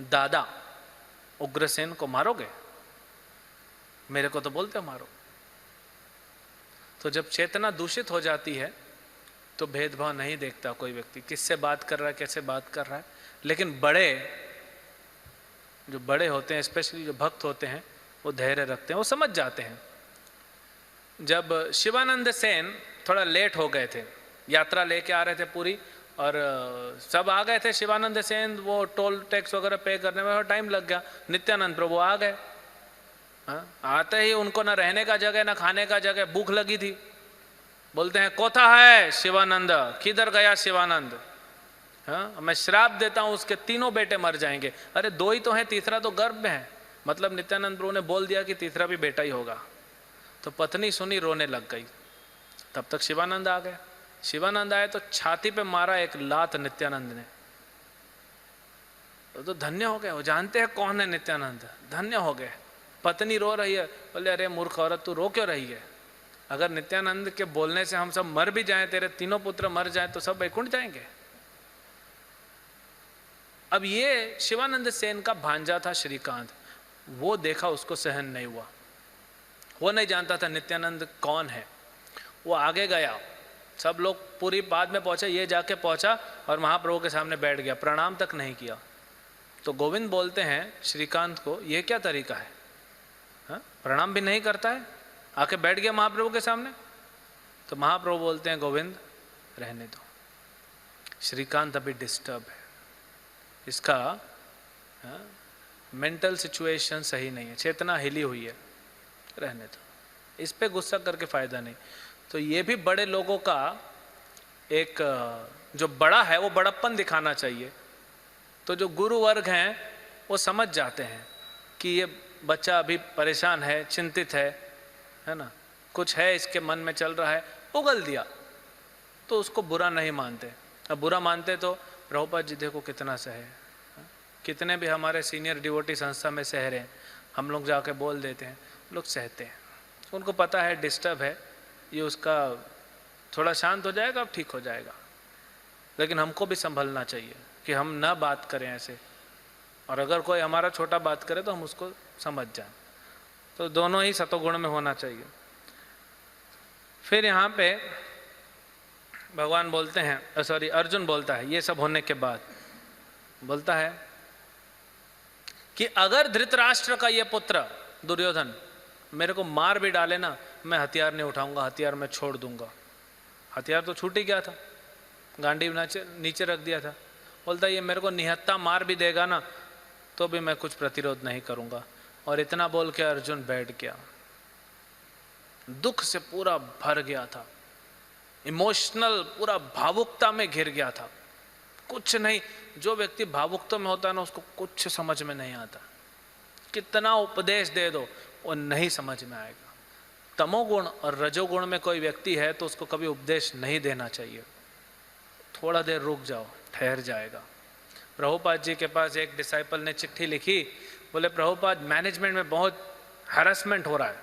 S1: दादा उग्रसेन को मारोगे? मेरे को तो बोलते मारो। तो जब चेतना दूषित हो जाती है तो भेदभाव नहीं देखता कोई व्यक्ति, किससे बात कर रहा है, कैसे बात कर रहा है। लेकिन जो बड़े होते हैं, स्पेशली जो भक्त होते हैं, वो धैर्य रखते हैं, वो समझ जाते हैं। जब शिवानंद सेन थोड़ा लेट हो गए थे, यात्रा लेके आ रहे थे पूरी, और सब आ गए थे, शिवानंद सेन वो टोल टैक्स वगैरह पे करने में टाइम लग गया। नित्यानंद प्रभु आ गए। आते ही उनको ना रहने का जगह ना खाने का जगह, भूख लगी थी। बोलते हैं कोथा है शिवानंद, किधर गया शिवानंद? हाँ, मैं श्राप देता हूं उसके तीनों बेटे मर जाएंगे। अरे दो ही तो हैं, तीसरा तो गर्भ में है। मतलब नित्यानंद प्रभु ने बोल दिया कि तीसरा भी बेटा ही होगा। तो पत्नी सुनी, रोने लग गई। तब तक शिवानंद आ गए। शिवानंद आए तो छाती पे मारा एक लात नित्यानंद ने। तो धन्य हो गए, वो जानते हैं कौन है नित्यानंद, धन्य हो गए। पत्नी रो रही है, बोले अरे मूर्ख औरत तू रो क्यों रही है? अगर नित्यानंद के बोलने से हम सब मर भी जाएं, तेरे तीनों पुत्र मर जाएं, तो सब वैकुंठ जाएंगे। अब ये शिवानंद सेन का भांजा था श्रीकांत, वो देखा, उसको सहन नहीं हुआ। वो नहीं जानता था नित्यानंद कौन है। वो आगे गया, सब लोग पूरी बाद में पहुंचे, ये जाके पहुंचा और महाप्रभु के सामने बैठ गया, प्रणाम तक नहीं किया। तो गोविंद बोलते हैं श्रीकांत को, ये क्या तरीका है? हाँ, प्रणाम भी नहीं करता है, आके बैठ गया महाप्रभु के सामने। तो महाप्रभु बोलते हैं गोविंद रहने दो, श्रीकांत अभी डिस्टर्ब है, इसका मेंटल सिचुएशन सही नहीं है, चेतना हिली हुई है, रहने दो, इस पे गुस्सा करके फायदा नहीं। तो ये भी बड़े लोगों का एक, जो बड़ा है वो बड़प्पन दिखाना चाहिए। तो जो गुरु वर्ग हैं वो समझ जाते हैं कि ये बच्चा अभी परेशान है, चिंतित है ना, कुछ है इसके मन में चल रहा है, उगल दिया, तो उसको बुरा नहीं मानते। अब बुरा मानते तो प्रभुपाद जी देखो कितना सहे, कितने भी हमारे सीनियर डिवोटी संस्था में सह रहे हैं, हम लोग जाके बोल देते हैं, लोग सहते हैं, उनको पता है डिस्टर्ब है, ये उसका थोड़ा शांत हो जाएगा, अब ठीक हो जाएगा। लेकिन हमको भी संभलना चाहिए कि हम ना बात करें ऐसे, और अगर कोई हमारा छोटा बात करे तो हम उसको समझ जाएं। तो दोनों ही सतोगुण में होना चाहिए। फिर यहाँ पे भगवान बोलते हैं, सॉरी अर्जुन बोलता है, ये सब होने के बाद बोलता है कि अगर धृतराष्ट्र का ये पुत्र दुर्योधन मेरे को मार भी डाले ना, मैं हथियार नहीं उठाऊंगा, हथियार मैं छोड़ दूंगा। हथियार तो छूट ही गया था, गांडीव नीचे रख दिया था। बोलता है ये मेरे को निहत्था मार भी देगा ना, तो भी मैं कुछ प्रतिरोध नहीं करूंगा। और इतना बोल के अर्जुन बैठ गया, दुख से पूरा भर गया था, इमोशनल, पूरा भावुकता में घिर गया था। कुछ नहीं, जो व्यक्ति भावुकता में होता है ना, उसको कुछ समझ में नहीं आता, कितना उपदेश दे दो वो नहीं समझ में आएगा। तमोगुण और रजोगुण में कोई व्यक्ति है तो उसको कभी उपदेश नहीं देना चाहिए, थोड़ा देर रुक जाओ, ठहर जाएगा। प्रभुपाद जी के पास एक डिसाइपल ने चिट्ठी लिखी, बोले प्रभुपाद मैनेजमेंट में बहुत हैरेसमेंट हो रहा है,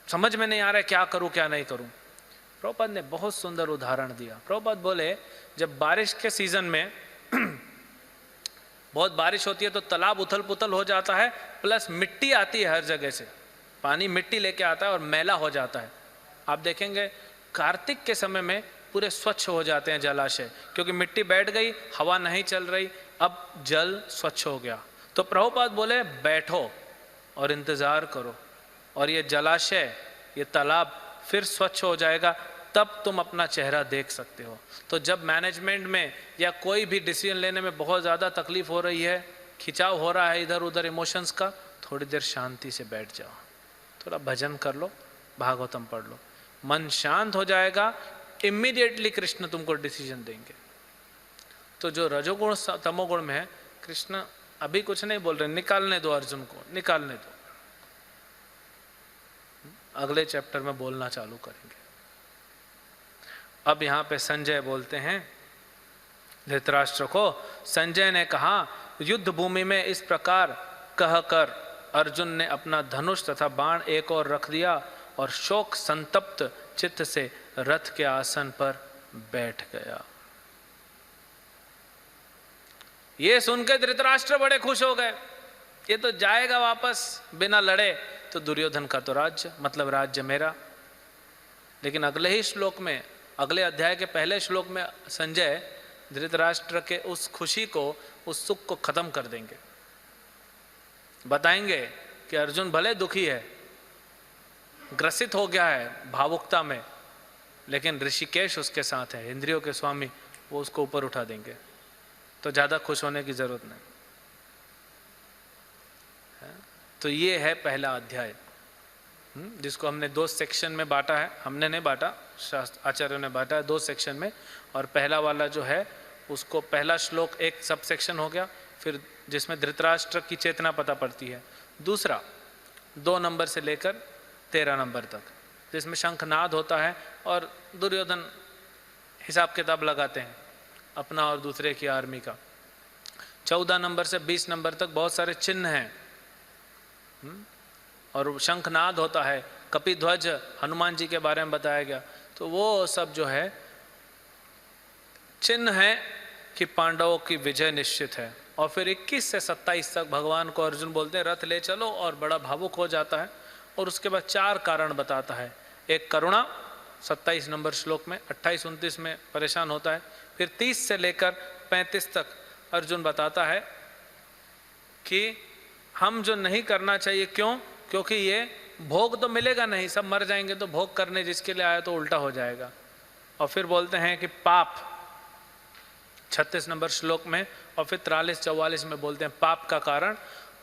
S1: समझ में नहीं आ रहा है क्या करूं क्या नहीं करूं। प्रभुपाद ने बहुत सुंदर उदाहरण दिया। प्रभुपाद बोले जब बारिश के सीजन में बहुत बारिश होती है तो तालाब उथल पुथल हो जाता है, प्लस मिट्टी आती है हर जगह से, पानी मिट्टी लेके आता है और मैला हो जाता है। आप देखेंगे कार्तिक के समय में पूरे स्वच्छ हो जाते हैं जलाशय, क्योंकि मिट्टी बैठ गई, हवा नहीं चल रही, अब जल स्वच्छ हो गया। तो प्रभुपाद बोले बैठो और इंतजार करो, और ये जलाशय, ये तालाब फिर स्वच्छ हो जाएगा, तब तुम अपना चेहरा देख सकते हो। तो जब मैनेजमेंट में या कोई भी डिसीजन लेने में बहुत ज़्यादा तकलीफ हो रही है, खिंचाव हो रहा है इधर उधर इमोशंस का, थोड़ी देर शांति से बैठ जाओ, थोड़ा भजन कर लो, भागवतम पढ़ लो, मन शांत हो जाएगा, इमीडिएटली कृष्ण तुमको डिसीजन देंगे। तो जो रजोगुण तमोगुण में है, कृष्ण अभी कुछ नहीं बोल रहे, निकालने दो अर्जुन को, निकालने दो, अगले चैप्टर में बोलना चालू करेंगे। अब यहाँ पे संजय बोलते हैं धृतराष्ट्र को। संजय ने कहा, युद्ध भूमि में इस प्रकार कहकर अर्जुन ने अपना धनुष तथा बाण एक और रख दिया और शोक संतप्त चित्त से रथ के आसन पर बैठ गया। ये सुनकर धृतराष्ट्र बड़े खुश हो गए, ये तो जाएगा वापस बिना लड़े, तो दुर्योधन का तो राज्य, मतलब राज्य मेरा। लेकिन अगले ही श्लोक में, अगले अध्याय के पहले श्लोक में संजय धृतराष्ट्र के उस खुशी को, उस सुख को खत्म कर देंगे। बताएंगे कि अर्जुन भले दुखी है, ग्रसित हो गया है भावुकता में, लेकिन ऋषिकेश उसके साथ है, इंद्रियों के स्वामी, वो उसको ऊपर उठा देंगे, तो ज़्यादा खुश होने की जरूरत नहीं। तो ये है पहला अध्याय, जिसको हमने 2 सेक्शन में बांटा है। हमने नहीं बांटा, शास्त्र आचार्यों ने बांटा है 2 सेक्शन में। और पहला वाला जो है उसको, पहला श्लोक एक सब सेक्शन हो गया, फिर जिसमें धृतराष्ट्र की चेतना पता पड़ती है। दूसरा 2 नंबर से लेकर 13 नंबर तक, जिसमें शंखनाद होता है और दुर्योधन हिसाब किताब लगाते हैं अपना और दूसरे की आर्मी का। 14 नंबर से 20 नंबर तक बहुत सारे चिन्ह हैं और शंखनाद होता है, कपिध्वज हनुमान जी के बारे में बताया गया। तो वो सब जो है चिन्ह है कि पांडवों की विजय निश्चित है। और फिर 21 से 27 तक भगवान को अर्जुन बोलते हैं रथ ले चलो, और बड़ा भावुक हो जाता है। और उसके बाद 4 कारण बताता है। एक करुणा 27 नंबर श्लोक में, 28 29 में परेशान होता है। फिर 30 से लेकर 35 तक अर्जुन बताता है कि हम जो नहीं करना चाहिए, क्यों? क्योंकि ये भोग तो मिलेगा नहीं, सब मर जाएंगे, तो भोग करने जिसके लिए आया तो उल्टा हो जाएगा। और फिर बोलते हैं कि पाप 36 नंबर श्लोक में, और फिर 43-44 में बोलते हैं पाप का कारण,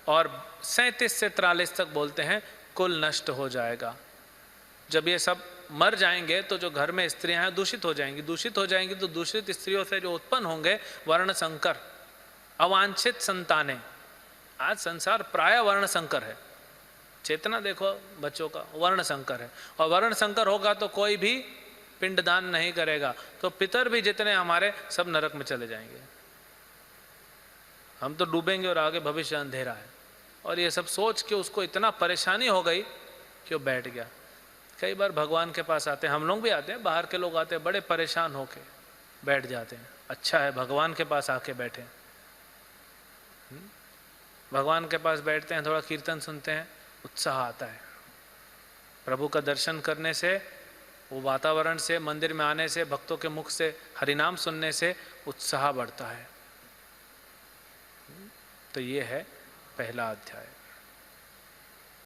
S1: और 37 से 43 तक बोलते हैं कुल नष्ट हो जाएगा। जब ये सब मर जाएंगे तो जो घर में स्त्रियां हैं दूषित हो जाएंगी, दूषित हो जाएंगी तो दूषित स्त्रियों से जो उत्पन्न होंगे वर्ण संकर, अवांछित संतानें। आज संसार प्राय वर्ण संकर है, चेतना देखो बच्चों का, वर्ण संकर है। और वर्ण संकर होगा तो कोई भी पिंडदान नहीं करेगा, तो पितर भी जितने हमारे सब नरक में चले जाएंगे, हम तो डूबेंगे और आगे भविष्य अंधेरा है। और ये सब सोच के उसको इतना परेशानी हो गई कि वो बैठ गया। कई बार भगवान के पास आते हैं, हम लोग भी आते हैं, बाहर के लोग आते हैं, बड़े परेशान होके बैठ जाते हैं। अच्छा है भगवान के पास आके बैठे, भगवान के पास बैठते हैं, थोड़ा कीर्तन सुनते हैं, उत्साह आता है। प्रभु का दर्शन करने से, वो वातावरण से, मंदिर में आने से, भक्तों के मुख से हरिनाम सुनने से उत्साह बढ़ता है। तो ये है पहला अध्याय।